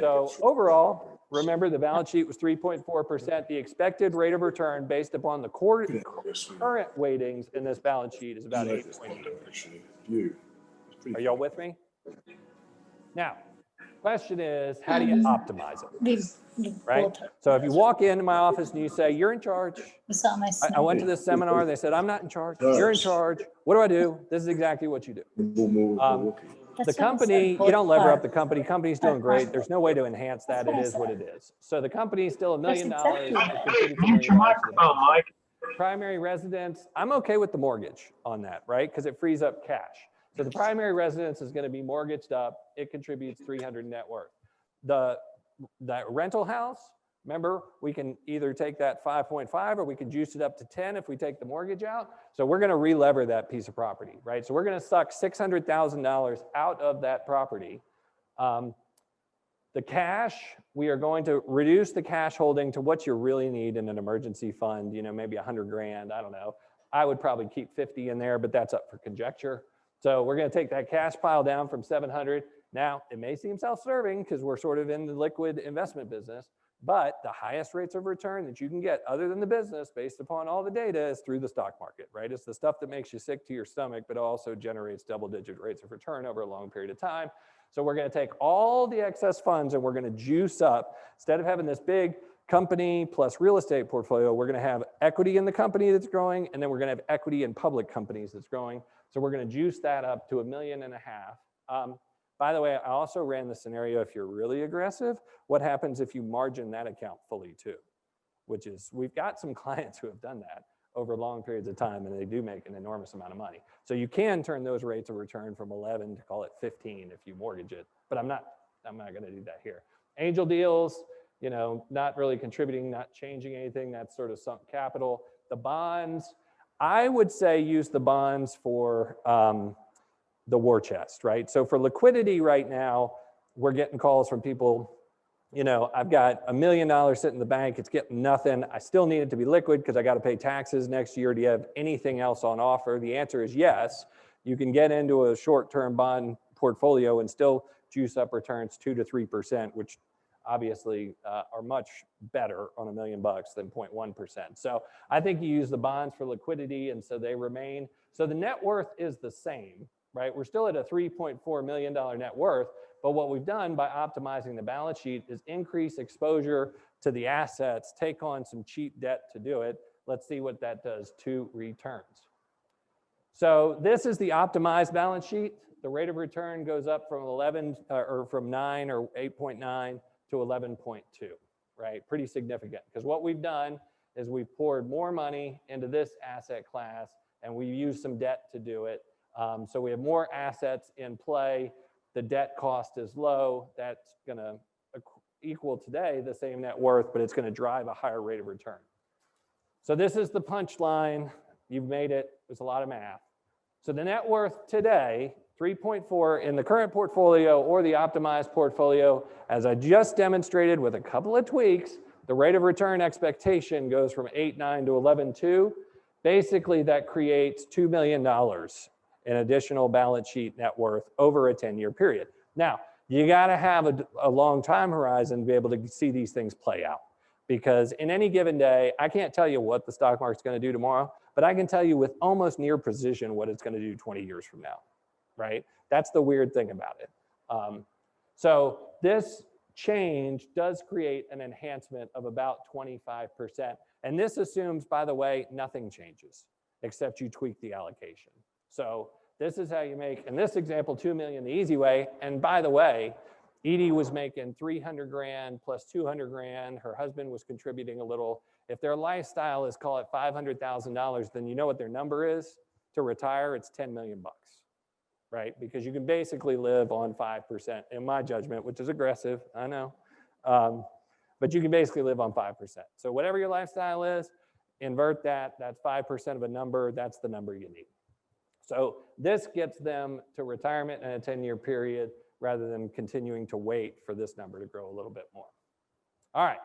So overall, remember the balance sheet was 3.4%. The expected rate of return based upon the current weightings in this balance sheet is about 8.8%. Are y'all with me? Now, question is, how do you optimize it? Right? So if you walk into my office and you say, you're in charge. I went to this seminar, they said, I'm not in charge. You're in charge. What do? This is exactly what you do. The company, you don't lever up the company. Company's doing great. There's no way to enhance that. It is what it is. So the company is still $1 million. Mute your microphone, Mike. Primary residence, I'm okay with the mortgage on that, right? Because it frees up cash. So the primary residence is going to be mortgaged up. It contributes $300 net worth. That rental house, remember, we can either take that 5.5 or we can juice it up to 10 if we take the mortgage out. So we're going to re-lever that piece of property, right? So we're going to suck $600,000 out of that property. The cash, we are going to reduce the cash holding to what you really need in an emergency fund, you know, maybe 100 grand, I don't know. I would probably keep 50 in there, but that's up for conjecture. So we're going to take that cash pile down from 700. Now, it may seem self-serving because we're sort of in the liquid investment business, but the highest rates of return that you can get other than the business based upon all the data is through the stock market, right? It's the stuff that makes you sick to your stomach, but also generates double-digit rates of return over a long period of time. So we're going to take all the excess funds and we're going to juice up. Instead of having this big company plus real estate portfolio, we're going to have equity in the company that's growing, and then we're going to have equity in public companies that's growing. So we're going to juice that up to $1.5 million. By the way, I also ran the scenario, if you're really aggressive, what happens if you margin that account fully too? Which is, we've got some clients who have done that over long periods of time, and they do make an enormous amount of money. So you can turn those rates of return from 11 to call it 15 if you mortgage it, but I'm not going to do that here. Angel deals, you know, not really contributing, not changing anything. That's sort of sunk capital. The bonds, I would say use the bonds for the war chest, right? So for liquidity right now, we're getting calls from people, you know, I've got $1 million sitting in the bank, it's getting nothing. I still need it to be liquid because I got to pay taxes next year. Do you have anything else on offer? The answer is yes. You can get into a short-term bond portfolio and still juice up returns 2 to 3%, which obviously are much better on $1 million than 0.1%. So I think you use the bonds for liquidity, and so they remain. So the net worth is the same, right? We're still at a $3.4 million net worth, but what we've done by optimizing the balance sheet is increase exposure to the assets, take on some cheap debt to do it. Let's see what that does to returns. So this is the optimized balance sheet. The rate of return goes up from 11 or from 9 or 8.9 to 11.2, right? Pretty significant, because what we've done is we've poured more money into this asset class, and we used some debt to do it. So we have more assets in play. The debt cost is low. That's going to equal today the same net worth, but it's going to drive a higher rate of return. So this is the punchline. You've made it. There's a lot of math. So the net worth today, 3.4 in the current portfolio or the optimized portfolio, as I just demonstrated with a couple of tweaks, the rate of return expectation goes from 8.9 to 11.2. Basically, that creates $2 million in additional balance sheet net worth over a 10-year period. Now, you got to have a long time horizon to be able to see these things play out. Because in any given day, I can't tell you what the stock market's going to do tomorrow, but I can tell you with almost near precision what it's going to do 20 years from now, right? That's the weird thing about it. So this change does create an enhancement of about 25%. And this assumes, by the way, nothing changes except you tweak the allocation. So this is how you make, in this example, $2 million the easy way. And by the way, Edie was making 300 grand plus 200 grand. Her husband was contributing a little. If their lifestyle is, call it $500,000, then you know what their number is to retire? It's 10 million bucks, right? Because you can basically live on 5%, in my judgment, which is aggressive, I know. But you can basically live on 5%. So whatever your lifestyle is, invert that. That's 5% of a number. That's the number you need. So this gets them to retirement in a 10-year period, rather than continuing to wait for this number to grow a little bit more. All right,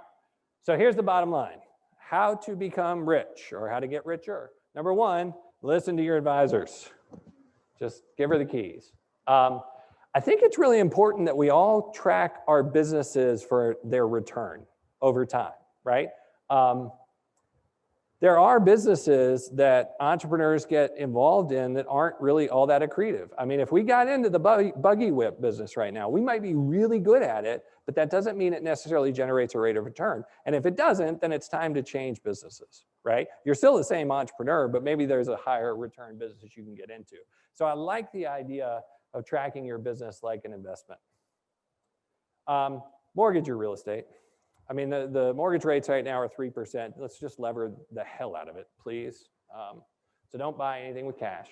so here's the bottom line. How to become rich, or how to get richer. Number one, listen to your advisors. Just give her the keys. I think it's really important that we all track our businesses for their return over time, right? There are businesses that entrepreneurs get involved in that aren't really all that accretive. I mean, if we got into the buggy whip business right now, we might be really good at it, but that doesn't mean it necessarily generates a rate of return. And if it doesn't, then it's time to change businesses, right? You're still the same entrepreneur, but maybe there's a higher return business you can get into. So I like the idea of tracking your business like an investment. Mortgage or real estate. I mean, the mortgage rates right now are 3%. Let's just lever the hell out of it, please. So don't buy anything with cash.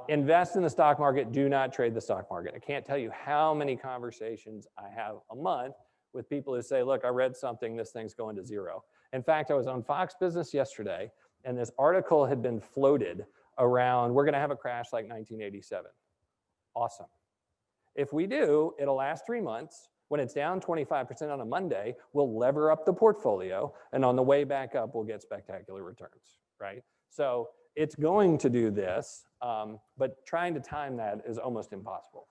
Invest in the stock market. Do not trade the stock market. I can't tell you how many conversations I have a month with people who say, look, I read something, this thing's going to zero. In fact, I was on Fox Business yesterday, and this article had been floated around, we're going to have a crash like 1987. Awesome. If we do, it'll last 3 months. When it's down 25% on a Monday, we'll lever up the portfolio, and on the way back up, we'll get spectacular returns, right? So it's going to do this, but trying to time that is almost impossible.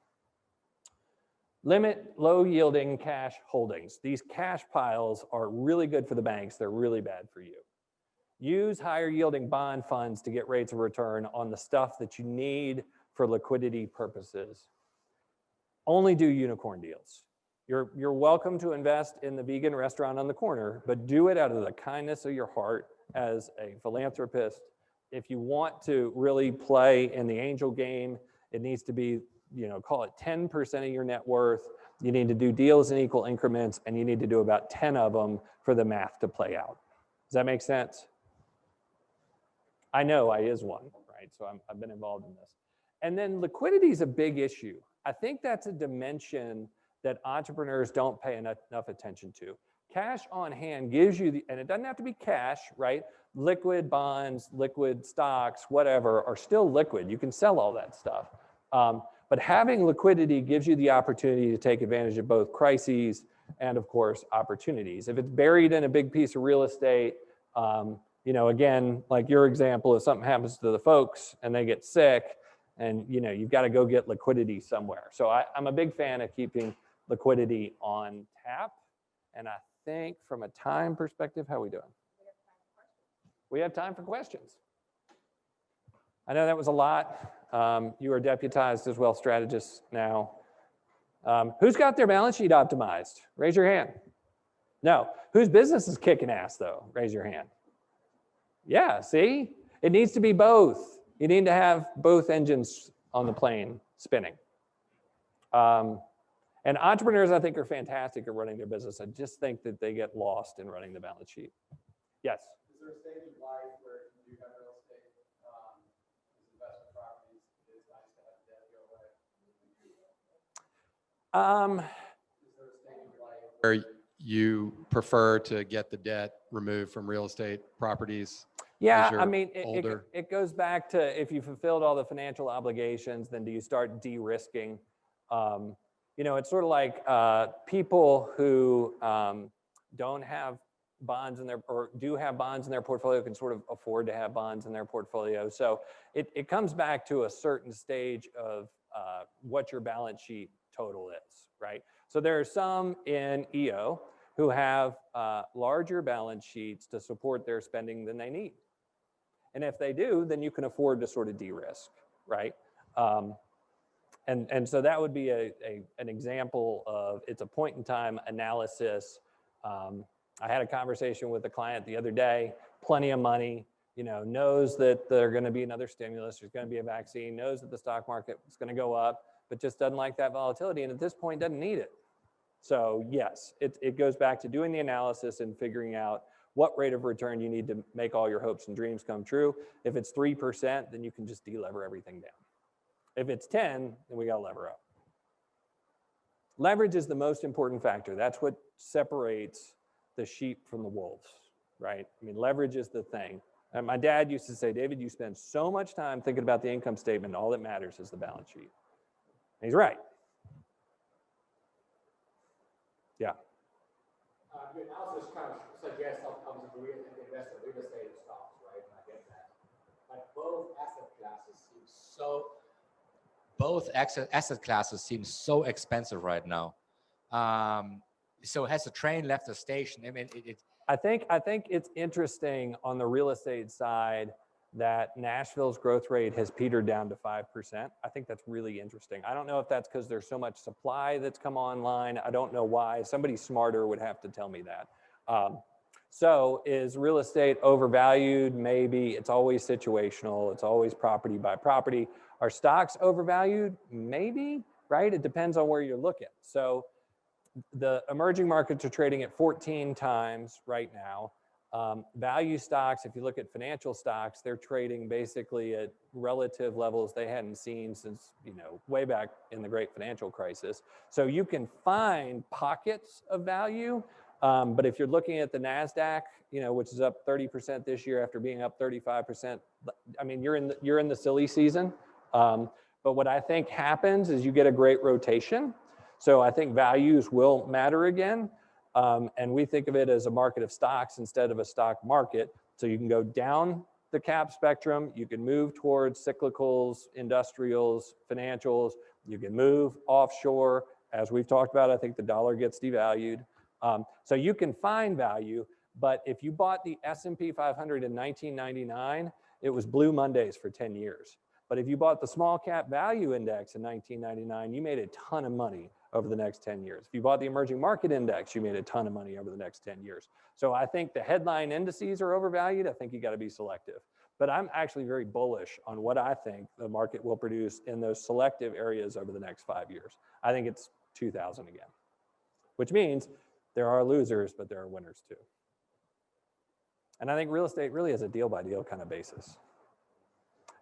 Limit low-yielding cash holdings. These cash piles are really good for the banks. They're really bad for you. Use higher-yielding bond funds to get rates of return on the stuff that you need for liquidity purposes. Only do unicorn deals. You're welcome to invest in the vegan restaurant on the corner, but do it out of the kindness of your heart as a philanthropist. If you want to really play in the angel game, it needs to be, call it 10% of your net worth. You need to do deals in equal increments, and you need to do about 10 of them for the math to play out. Does that make sense? I know I is one, right? So I've been involved in this. And then liquidity is a big issue. I think that's a dimension that entrepreneurs don't pay enough attention to. Cash on hand gives you and it doesn't have to be cash, right? Liquid bonds, liquid stocks, whatever, are still liquid. You can sell all that stuff. But having liquidity gives you the opportunity to take advantage of both crises and, of course, opportunities. If it's buried in a big piece of real estate, again, like your example, if something happens to the folks and they get sick, And you've got to go get liquidity somewhere. So I'm a big fan of keeping liquidity on tap. And I think from a time perspective, how are we doing? We have time for questions. I know that was a lot. You are deputized as wealth strategists now. Who's got their balance sheet optimized? Raise your hand. No. Whose business is kicking ass though? Raise your hand. Yeah, see? It needs to be both. You need to have both engines on the plane spinning. And entrepreneurs, I think, are fantastic at running their business. I just think that they get lost in running the balance sheet. Yes? Is there a stage of life where you do have real estate, investment properties, it's nice to have debt go away? Is there a stage of life where you prefer to get the debt removed from real estate properties? Yeah, you're I mean, older? it goes back to if you fulfilled all the financial obligations, then do you start de-risking? It's sort of like people who don't have bonds in their, or do have bonds in their portfolio can sort of afford to have bonds in their portfolio. So it comes back to a certain stage of what your balance sheet total is, right? So there are some in EO who have larger balance sheets to support their spending than they need. And if they do, then you can afford to sort of de-risk, right? And so that would be an example of, it's a point in time analysis. I had a conversation with a client the other day, plenty of money, knows that there's going to be another stimulus, there's going to be a vaccine, knows that the stock market is going to go up, but just doesn't like that volatility. And at this point doesn't need it. So yes, it goes back to doing the analysis and figuring out what rate of return you need to make all your hopes and dreams come true. If it's 3%, then you can just de-lever everything down. If it's 10, then we got to lever up. Leverage is the most important factor. That's what separates the sheep from the wolves, right? I mean, leverage is the thing. And my dad used to say, David, you spend so much time thinking about the income statement, all that matters is the balance sheet. And he's right. Yeah. Your analysis kind of suggests I'm to invest in real estate and stocks, right? And I get that. But both asset classes seem so expensive right now. So has the train left the station? I mean, I think it's interesting on the real estate side that Nashville's growth rate has petered down to 5%. I think that's really interesting. I don't know if that's because there's so much supply that's come online. I don't know why. Somebody smarter would have to tell me that. So is real estate overvalued? Maybe. It's always situational. It's always property by property. Are stocks overvalued? Maybe, right? It depends on where you're looking. So the emerging markets are trading at 14 times right now. Value stocks, if you look at financial stocks, they're trading basically at relative levels they hadn't seen since, way back in the great financial crisis. So you can find pockets of value, but if you're looking at the NASDAQ, which is up 30% this year after being up 35%, I mean, you're in the silly season. But what I think happens is you get a great rotation. So I think values will matter again. And we think of it as a market of stocks instead of a stock market. So you can go down the cap spectrum. You can move towards cyclicals, industrials, financials. You can move offshore. As we've talked about, I think the dollar gets devalued. So you can find value. But if you bought the S&P 500 in 1999, it was Blue Mondays for 10 years. But if you bought the small cap value index in 1999, you made a ton of money over the next 10 years. If you bought the emerging market index, you made a ton of money over the next 10 years. So I think the headline indices are overvalued. I think you got to be selective. But I'm actually very bullish on what I think the market will produce in those selective areas over the next 5 years. I think it's 2000 again, which means there are losers, but there are winners too. And I think real estate really is a deal by deal kind of basis.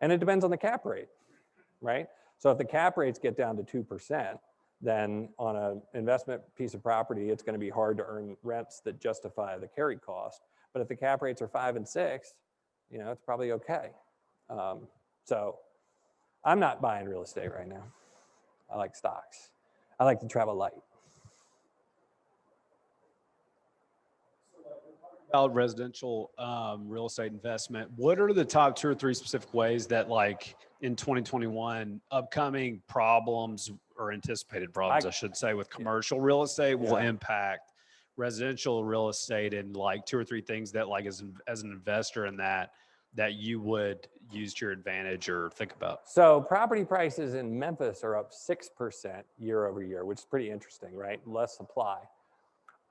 And it depends on the cap rate, right? So if the cap rates get down to 2%, then on an investment piece of property, it's going to be hard to earn rents that justify the carry cost. But if the cap rates are 5 and 6, it's probably okay. So I'm not buying real estate right now. I like stocks. I like to travel light. So like we're talking about residential real estate investment, what are the top 2 or 3 specific ways that, like, in 2021, upcoming problems or anticipated problems, I should say, with commercial real estate will impact residential real estate, and like 2 or 3 things that, like, as an investor in that you would use to your advantage or think about? So property prices in Memphis are up 6% year over year, which is pretty interesting, right? Less supply.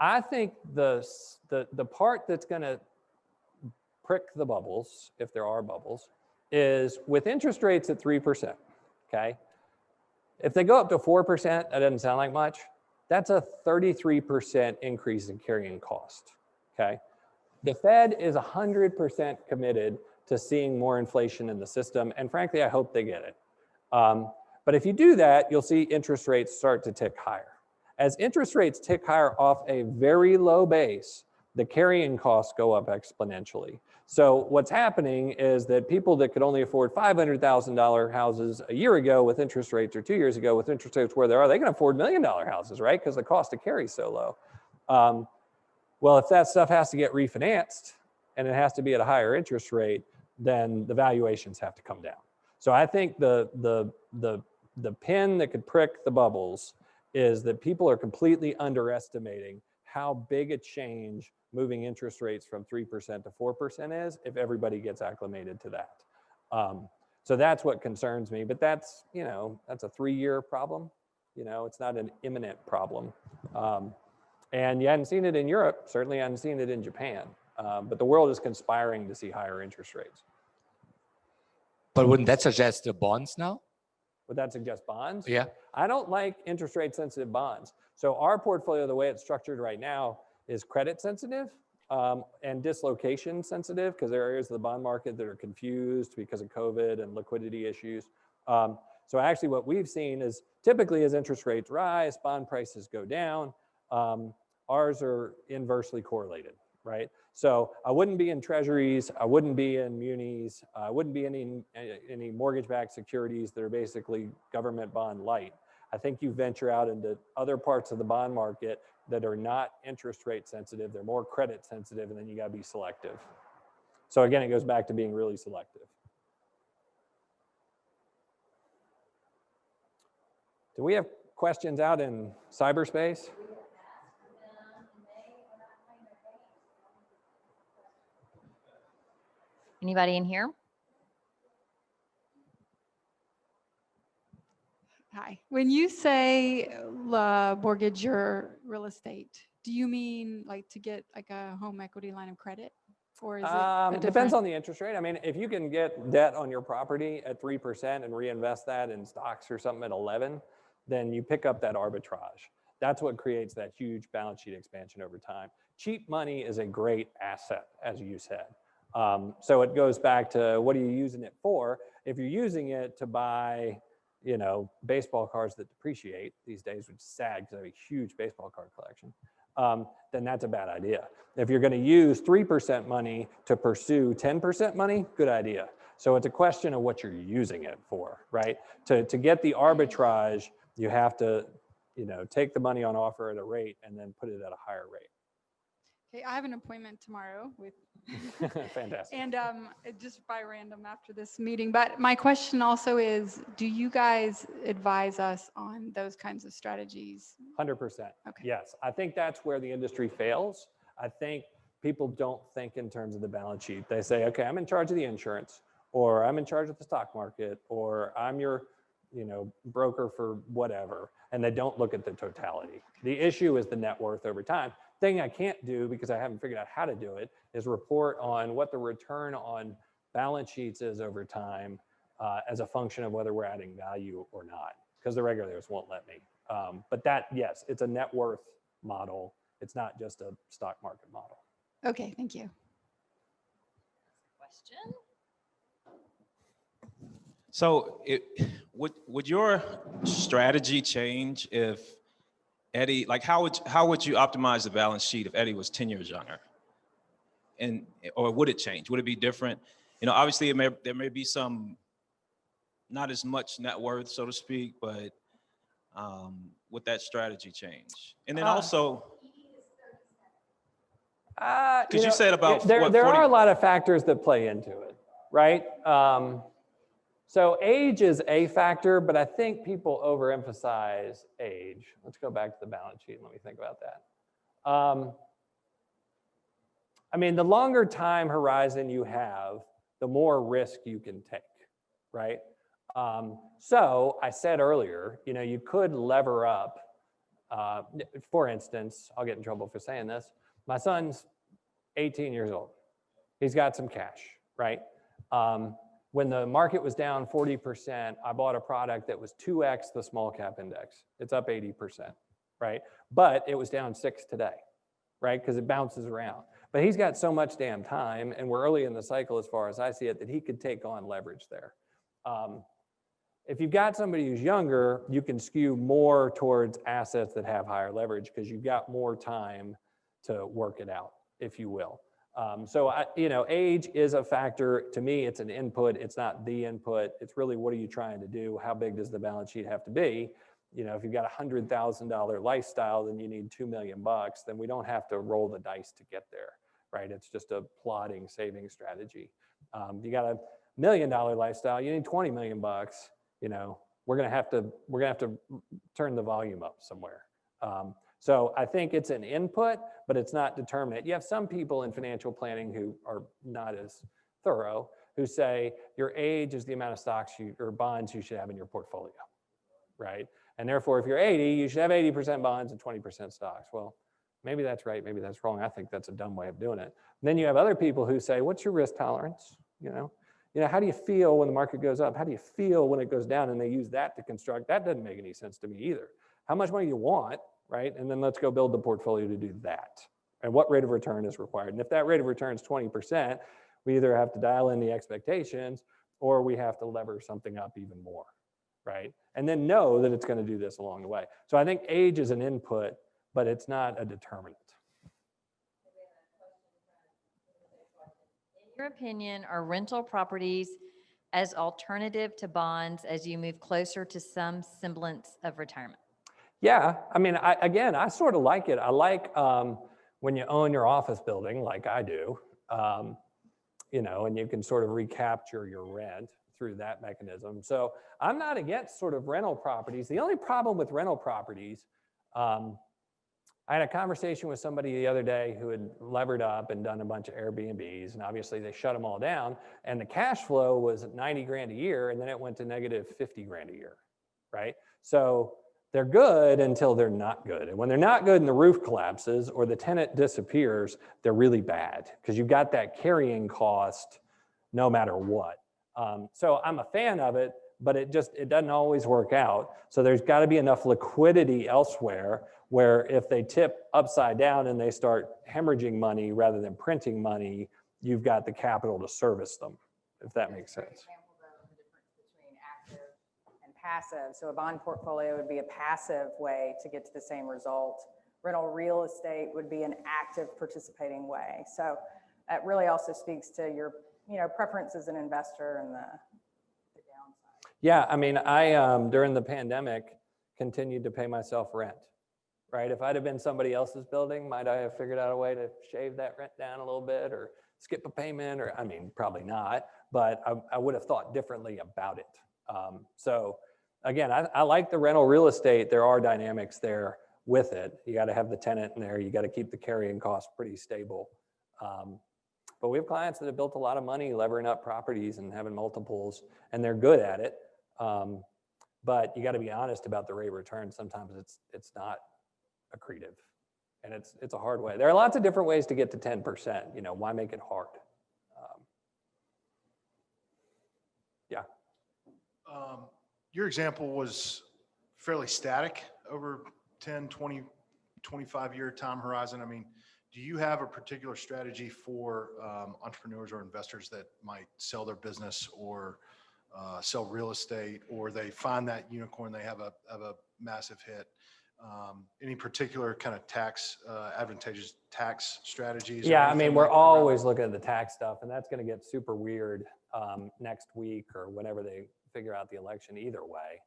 I think the part that's going to prick the bubbles, if there are bubbles, is with interest rates at 3%, okay? If they go up to 4%, that doesn't sound like much. That's a 33% increase in carrying cost, okay? The Fed is 100% committed to seeing more inflation in the system, and frankly, I hope they get it. But if you do that, you'll see interest rates start to tick higher. As interest rates tick higher off a very low base, the carrying costs go up exponentially. So what's happening is that people that could only afford $500,000 houses a year ago with interest rates, or 2 years ago with interest rates where they can afford $1 million houses, right? Because the cost to carry is so low. Well, if that stuff has to get refinanced and it has to be at a higher interest rate, then the valuations have to come down. So I think the pin that could prick the bubbles is that people are completely underestimating how big a change moving interest rates from 3% to 4% is if everybody gets acclimated to that. So that's what concerns me, but that's a 3-year problem. It's not an imminent problem. And you hadn't seen it in Europe, certainly hadn't seen it in Japan, but the world is conspiring to see higher interest rates. But wouldn't that suggest the bonds now? Would that suggest bonds? Yeah. I don't like interest rate sensitive bonds. So our portfolio, the way it's structured right now, is credit sensitive and dislocation sensitive, because there are areas of the bond market that are confused because of COVID and liquidity issues. So actually what we've seen is typically as interest rates rise, bond prices go down. Ours are inversely correlated, right? So I wouldn't be in treasuries, I wouldn't be in munis, I wouldn't be in any mortgage-backed securities that are basically government bond light. I think you venture out into other parts of the bond market that are not interest rate sensitive, they're more credit sensitive, and then you gotta be selective. So again, it goes back to being really selective. Do we have questions out in cyberspace? Anybody in here? Hi. When you say mortgage your real estate, do you mean like to get like a home equity line of credit? Or is it depends on the interest rate. I mean, if you can get debt on your property at 3% and reinvest that in stocks or something at 11, then you pick up that arbitrage. That's what creates that huge balance sheet expansion over time. Cheap money is a great asset, as you said. So it goes back to what are you using it for? If you're using it to buy, baseball cards that depreciate these days, which is sad because I have a huge baseball card collection, then that's a bad idea. If you're going to use 3% money to pursue 10% money, good idea. So it's a question of what you're using it for, right? To get the arbitrage, you have to, take the money on offer at a rate and then put it at a higher rate. Okay, I have an appointment tomorrow with Fantastic. And just by random after this meeting. But my question also is, do you guys advise us on those kinds of strategies? 100%. Okay. Yes, I think that's where the industry fails. I think people don't think in terms of the balance sheet. They say, okay, I'm in charge of the insurance, or I'm in charge of the stock market, or I'm your broker for whatever. And they don't look at the totality. The issue is the net worth over time. Thing I can't do because I haven't figured out how to do it is report on what the return on balance sheets is over time as a function of whether we're adding value or not, because the regulators won't let me. But that, yes, it's a net worth model. It's not just a stock market model. Okay, thank you. Question? So would your strategy change if Eddie, like how would you optimize the balance sheet if Eddie was 10 years younger? Or would it change? Would it be different? Obviously there may be some, not as much net worth, so to speak, but would that strategy change? And then also, Because you said about there what, are 40 a lot of factors that play into it, right? So age is a factor, but I think people overemphasize age. Let's go back to the balance sheet and let me think about that. I mean, the longer time horizon you have, the more risk you can take, right? So I said earlier, you could lever up. For instance, I'll get in trouble for saying this. My son's 18 years old. He's got some cash, right? When the market was down 40%, I bought a product that was 2x the small cap index. It's up 80%, right? But it was down 6 today, right? Because it bounces around. But he's got so much damn time, and we're early in the cycle as far as I see it, that he could take on leverage there. If you've got somebody who's younger, you can skew more towards assets that have higher leverage because you've got more time to work it out, if you will. So age is a factor. To me, it's an input. It's not the input. It's really, what are you trying to do? How big does the balance sheet have to be? If you've got a $100,000 lifestyle, then you need $2 million. Then we don't have to roll the dice to get there, right? It's just a plodding saving strategy. You got a $1 million lifestyle, you need $20 million. We're gonna have to turn the volume up somewhere. So I think it's an input, but it's not determinate. You have some people in financial planning who are not as thorough, who say your age is the amount of stocks or bonds you should have in your portfolio, right? And therefore, if you're 80, you should have 80% bonds and 20% stocks. Well, maybe that's right, maybe that's wrong. I think that's a dumb way of doing it. And then you have other people who say, what's your risk tolerance? How do you feel when the market goes up? How do you feel when it goes down? And they use that to construct. That doesn't make any sense to me either. How much money you want, right? And then let's go build the portfolio to do that. And what rate of return is required? And if that rate of return is 20%, we either have to dial in the expectations or we have to lever something up even more, right? And then know that it's going to do this along the way. So I think age is an input, but it's not a determinant. In your opinion, are rental properties as alternative to bonds as you move closer to some semblance of retirement? Yeah, I mean, I sort of like it. I like when you own your office building, like I do, and you can sort of recapture your rent through that mechanism. So I'm not against sort of rental properties. The only problem with rental properties, I had a conversation with somebody the other day who had levered up and done a bunch of Airbnbs, and obviously they shut them all down, and the cash flow was 90 grand a year, and then it went to negative 50 grand a year, right? So they're good until they're not good. And when they're not good and the roof collapses or the tenant disappears, they're really bad because you've got that carrying cost no matter what. So I'm a fan of it, but it doesn't always work out. So there's got to be enough liquidity elsewhere where if they tip upside down and they start hemorrhaging money rather than printing money, you've got the capital to service them, if that makes sense. Passive. So a bond portfolio would be a passive way to get to the same result. Rental real estate would be an active participating way. So that really also speaks to your, preference as an investor and the downside. Yeah, I mean, I during the pandemic continued to pay myself rent, right? If I'd have been somebody else's building, might I have figured out a way to shave that rent down a little bit or skip a payment? Or I mean, probably not, but I would have thought differently about it. So again, I like the rental real estate. There are dynamics there with it. You got to have the tenant in there. You got to keep the carrying cost pretty stable. But we have clients that have built a lot of money levering up properties and having multiples, and they're good at it. But you got to be honest about the rate of return. Sometimes it's not accretive, and it's a hard way. There are lots of different ways to get to 10%. Why make it hard? Yeah. Your example was fairly static over 10, 20, 25-year time horizon. I mean, do you have a particular strategy for entrepreneurs or investors that might sell their business or sell real estate, or they find that unicorn, they have a massive hit? Any particular kind of advantageous tax strategies? Yeah, I mean, we're always looking at the tax stuff, and that's going to get super weird next week or whenever they figure out the election either way.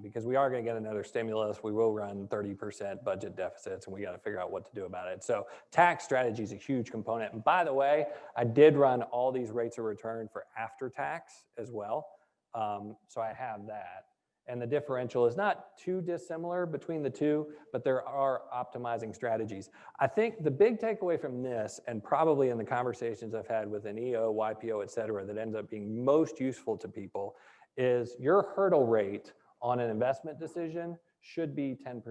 because we are going to get another stimulus. We will run 30% budget deficits, and we got to figure out what to do about it. So tax strategy is a huge component. And by the way, I did run all these rates of return for after tax as well. So I have that. And the differential is not too dissimilar between the two, but there are optimizing strategies. I think the big takeaway from this, and probably in the conversations I've had with an EO, YPO, et cetera, that ends up being most useful to people is your hurdle rate on an investment decision should be 10%,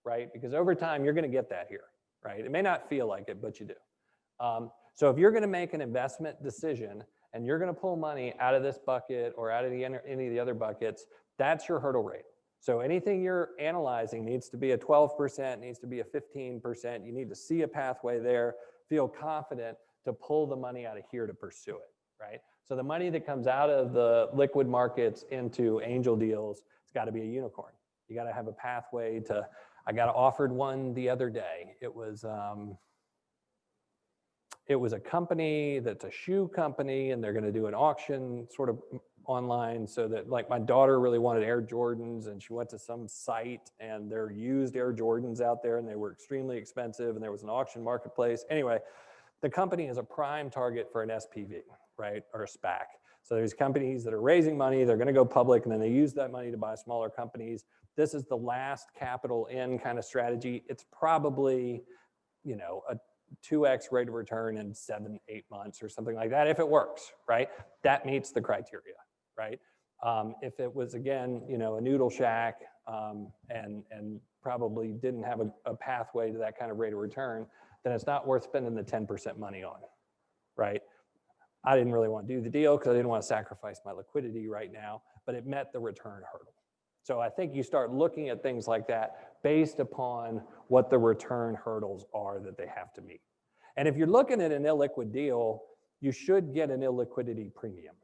right? Because over time, you're gonna get that here, right? It may not feel like it, but you do. So if you're gonna make an investment decision and you're gonna pull money out of this bucket or out of any of the other buckets, that's your hurdle rate. So anything you're analyzing needs to be a 12%, needs to be a 15%. You need to see a pathway there, feel confident to pull the money out of here to pursue it, right? So the money that comes out of the liquid markets into angel deals, it's got to be a unicorn. You got to have a pathway to, I got offered one the other day. It was a company that's a shoe company, and they're going to do an auction sort of online, so that, like, my daughter really wanted Air Jordans, and she went to some site, and there used Air Jordans out there, and they were extremely expensive, and there was an auction marketplace. Anyway, the company is a prime target for an SPV, right, or a SPAC. So there's companies that are raising money, they're going to go public, and then they use that money to buy smaller companies. This is the last capital in kind of strategy. It's probably, you know, a 2x rate of return in 7-8 months or something like that, if it works, right? That meets the criteria, right? If it was, again, you know, a noodle shack and probably didn't have a pathway to that kind of rate of return, then it's not worth spending the 10% money on, right? I didn't really want to do the deal because I didn't want to sacrifice my liquidity right now, but it met the return hurdle. So I think you start looking at things like that based upon what the return hurdles are that they have to meet. And if you're looking at an illiquid deal, you should get an illiquidity premium,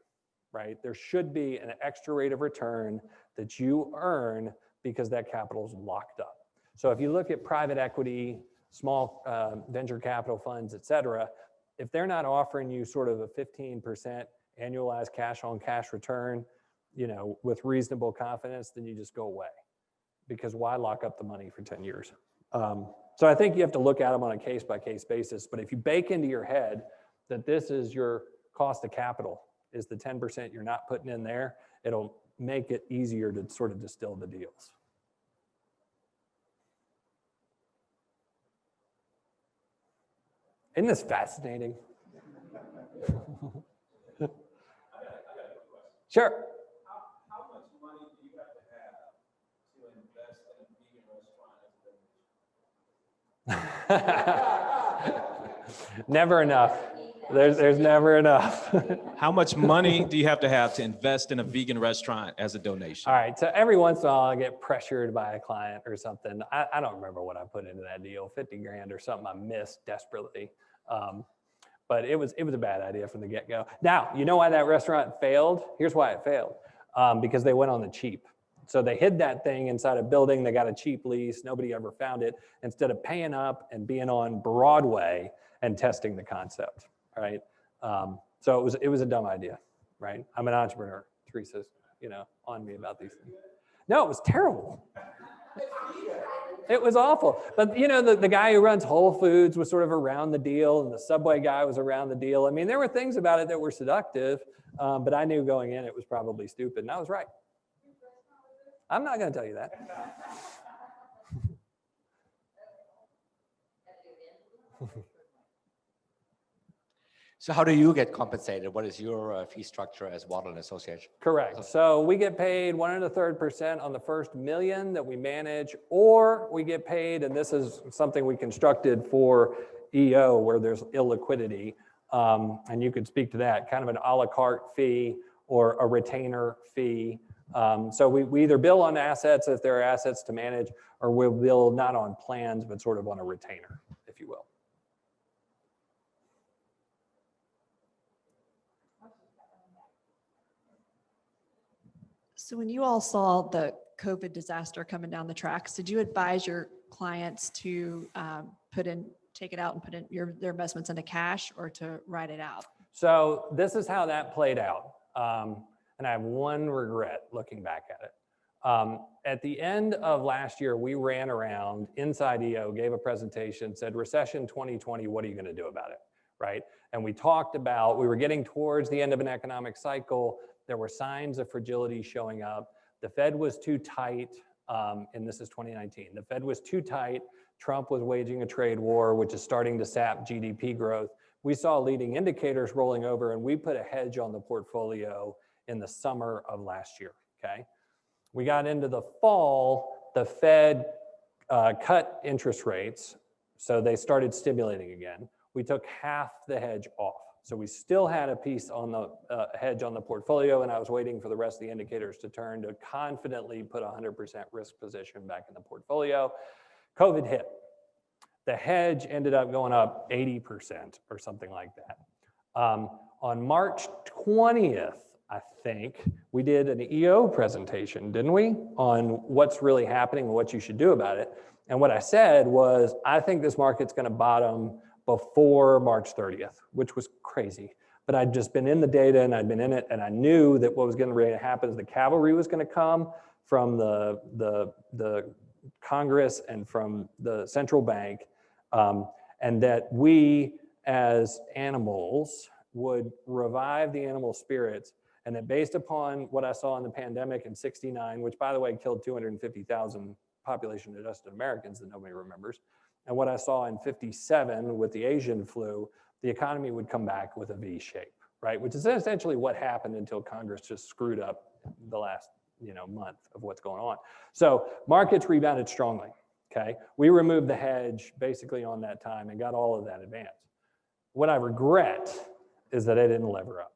right? There should be an extra rate of return that you earn because that capital is locked up. So if you look at private equity, small venture capital funds, et cetera, if they're not offering you sort of a 15% annualized cash on cash return, you know, with reasonable confidence, then you just go away, because why lock up the money for 10 years? So I think you have to look at them on a case by case basis, but if you bake into your head that this is your cost of capital, is the 10% you're not putting in there, it'll make it easier to sort of distill the deals. Isn't this fascinating? Sure. How much money do you have to have to invest in a vegan restaurant? Never enough. There's never enough. How much money do you have to invest in a vegan restaurant as a donation? All right, so every once in a while I get pressured by a client or something. I don't remember what I put into that deal, 50 grand or something I missed desperately. But it was a bad idea from the get-go. Now, you know why that restaurant failed? Here's why it failed. Because they went on the cheap. So they hid that thing inside a building, they got a cheap lease, nobody ever found it, instead of paying up and being on Broadway and testing the concept, right? So it was a dumb idea, right? I'm an entrepreneur. Teresa's, you know, on me about these things. No, it was terrible. It was awful. But, you know, the guy who runs Whole Foods was sort of around the deal, and the Subway guy was around the deal. I mean, there were things about it that were seductive, but I knew going in it was probably stupid, and I was right. I'm not going to tell you that. So how do you get compensated? What is your fee structure as Waddell & Associates? Correct. So we get paid 1 1/3% on the first $1 million that we manage, or we get paid, and this is something we constructed for EO where there's illiquidity, and you could speak to that, kind of an a la carte fee or a retainer fee. So we either bill on assets if there are assets to manage, or we'll bill not on plans, but sort of on a retainer, if you will. So when you all saw the COVID disaster coming down the tracks, did you advise your clients to take it out and put in their investments into cash, or to write it out? So this is how that played out. And I have one regret looking back at it. At the end of last year, we ran around inside EO, gave a presentation, said, recession 2020, what are you gonna do about it, right? And we talked about, we were getting towards the end of an economic cycle. There were signs of fragility showing up. The Fed was too tight, and this is 2019. The Fed was too tight. Trump was waging a trade war, which is starting to sap GDP growth. We saw leading indicators rolling over, and we put a hedge on the portfolio in the summer of last year, okay? We got into the fall, the Fed cut interest rates, so they started stimulating again. We took half the hedge off. So we still had a piece on the hedge on the portfolio, and I was waiting for the rest of the indicators to turn to confidently put 100% risk position back in the portfolio. COVID hit. The hedge ended up going up 80% or something like that. On March 20th, I think, we did an EO presentation, didn't we? On what's really happening and what you should do about it. And what I said was, I think this market's gonna bottom before March 30th, which was crazy. But I'd just been in the data and I'd been in it, and I knew that what was gonna happen is the cavalry was gonna come from the Congress and from the central bank, and that we as animals would revive the animal spirits, and that based upon what I saw in the pandemic in '69, which by the way killed 250,000 population adjusted Americans that nobody remembers, and what I saw in '57 with the Asian flu, the economy would come back with a V shape, right? Which is essentially what happened until Congress just screwed up the last month of what's going on. So markets rebounded strongly, okay? We removed the hedge basically on that time and got all of that advance. What I regret is that I didn't lever up.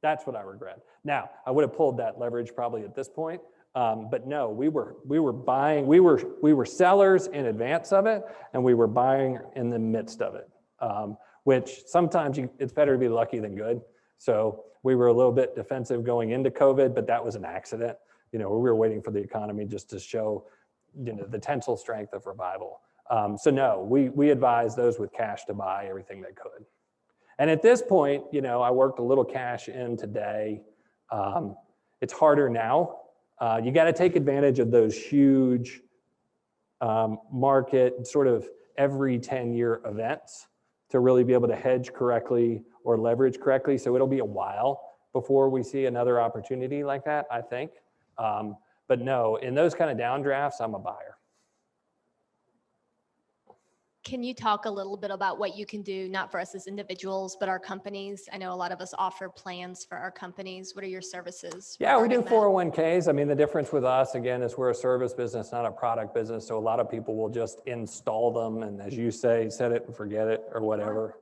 That's what I regret. Now, I would have pulled that leverage probably at this point, but no, we were buying, we were sellers in advance of it, and we were buying in the midst of it, which sometimes it's better to be lucky than good. So we were a little bit defensive going into COVID, but that was an accident. We were waiting for the economy just to show, the tensile strength of revival. So no, we advise those with cash to buy everything they could. And at this point, I worked a little cash in today. It's harder now. You got to take advantage of those huge market sort of every 10-year events to really be able to hedge correctly or leverage correctly. So it'll be a while before we see another opportunity like that, I think. But no, in those kind of downdrafts, I'm a buyer. Can you talk a little bit about what you can do, not for us as individuals, but our companies? I know a lot of us offer plans for our companies. What are your services? Yeah, we do 401ks. I mean, the difference with us, again, is we're a service business, not a product business. So a lot of people will just install them and, as you say, set it and forget it or whatever.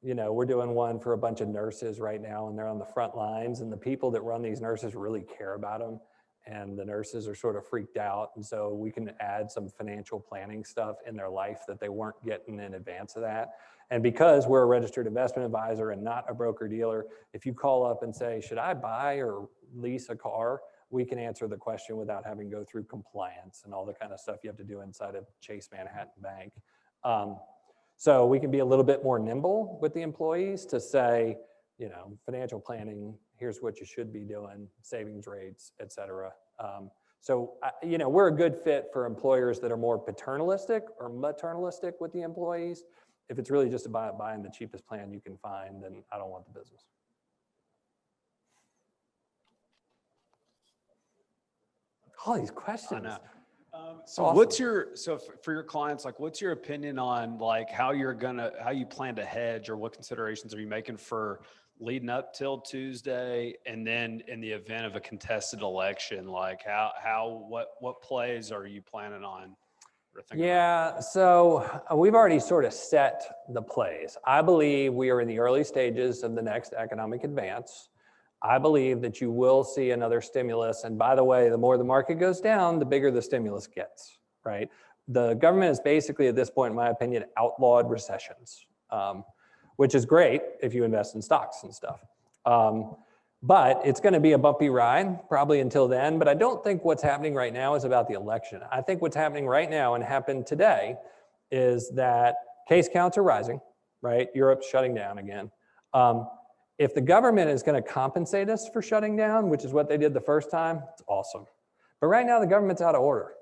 We're doing one for a bunch of nurses right now, and they're on the front lines, and the people that run these nurses really care about them. And the nurses are sort of freaked out. And so we can add some financial planning stuff in their life that they weren't getting in advance of that. And because we're a registered investment advisor and not a broker dealer, if you call up and say, should I buy or lease a car? We can answer the question without having to go through compliance and all the kind of stuff you have to do inside of Chase Manhattan Bank. So we can be a little bit more nimble with the employees to say, financial planning, here's what you should be doing, savings rates, et cetera. So we're a good fit for employers that are more paternalistic or maternalistic with the employees. If it's really just about buying the cheapest plan you can find, then I don't want the business. All these questions. So awesome. For your clients, like, what's your opinion on like how you plan to hedge, or what considerations are you making for leading up till Tuesday, and then in the event of a contested election, like what plays are you planning on? Yeah, so we've already sort of set the plays. I believe we are in the early stages of the next economic advance. I believe that you will see another stimulus. And by the way, the more the market goes down, the bigger the stimulus gets, right? The government has basically, at this point, in my opinion, outlawed recessions, which is great if you invest in stocks and stuff. But it's going to be a bumpy ride probably until then. But I don't think what's happening right now is about the election. I think what's happening right now and happened today is that case counts are rising, right? Europe's shutting down again. If the government is going to compensate us for shutting down, which is what they did the first time, it's awesome. But right now the government's out of order,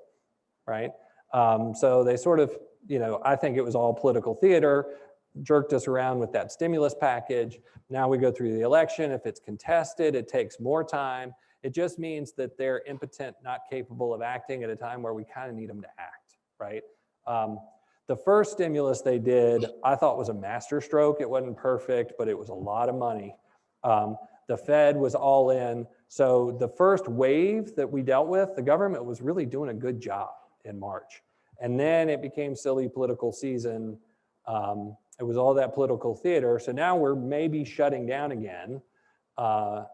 right? So they sort of, I think it was all political theater, jerked us around with that stimulus package. Now we go through the election. If it's contested, it takes more time. It just means that they're impotent, not capable of acting at a time where we kind of need them to act, right? The first stimulus they did, I thought was a masterstroke. It wasn't perfect, but it was a lot of money. The Fed was all in. So the first wave that we dealt with, the government was really doing a good job in March. And then it became silly political season. It was all that political theater. So now we're maybe shutting down again. I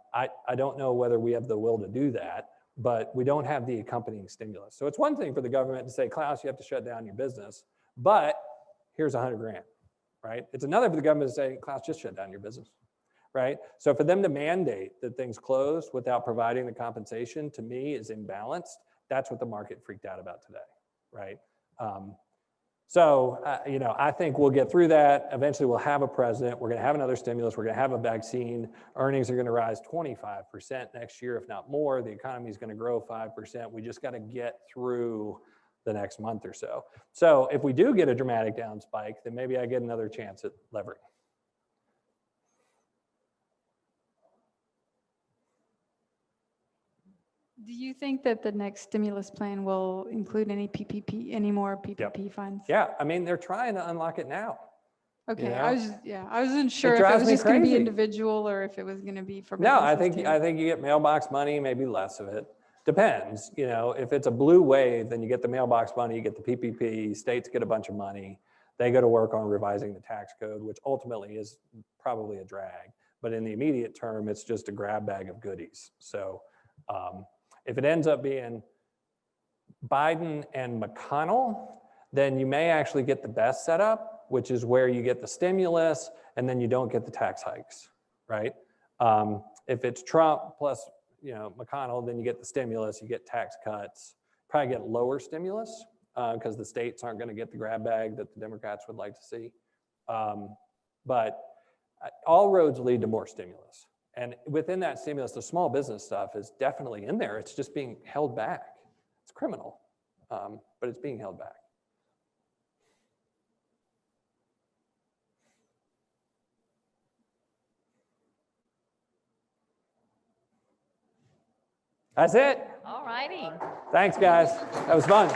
don't know whether we have the will to do that, but we don't have the accompanying stimulus. So it's one thing for the government to say, Klaus, you have to shut down your business, but here's 100 grand, right? It's another for the government to say, Klaus, just shut down your business, right? So for them to mandate that things close without providing the compensation, to me, is imbalanced. That's what the market freaked out about today, right? I think we'll get through that. Eventually we'll have a president. We're going to have another stimulus. We're going to have a vaccine. Earnings are going to rise 25% next year, if not more. The economy is going to grow 5%. We just got to get through the next month or so. So if we do get a dramatic down spike, then maybe I get another chance at levering. Do you think that the next stimulus plan will include any more PPP funds? Yeah, I mean, they're trying to unlock it now. Okay, know? I wasn't sure if it drives was me just going to be crazy. individual or if it was going to be for No, I businesses think too. you get mailbox money, maybe less of it. Depends, if it's a blue wave, then you get the mailbox money, you get the PPP, states get a bunch of money. They go to work on revising the tax code, which ultimately is probably a drag. But in the immediate term, it's just a grab bag of goodies. So if it ends up being Biden and McConnell, then you may actually get the best setup, which is where you get the stimulus and then you don't get the tax hikes, right? If it's Trump plus McConnell, then you get the stimulus, you get tax cuts, probably get lower stimulus because the states aren't going to get the grab bag that the Democrats would like to see. But all roads lead to more stimulus. And within that stimulus, the small business stuff is definitely in there. It's just being held back. It's criminal, but it's being held back. That's it. All righty. Thanks, guys. That was fun.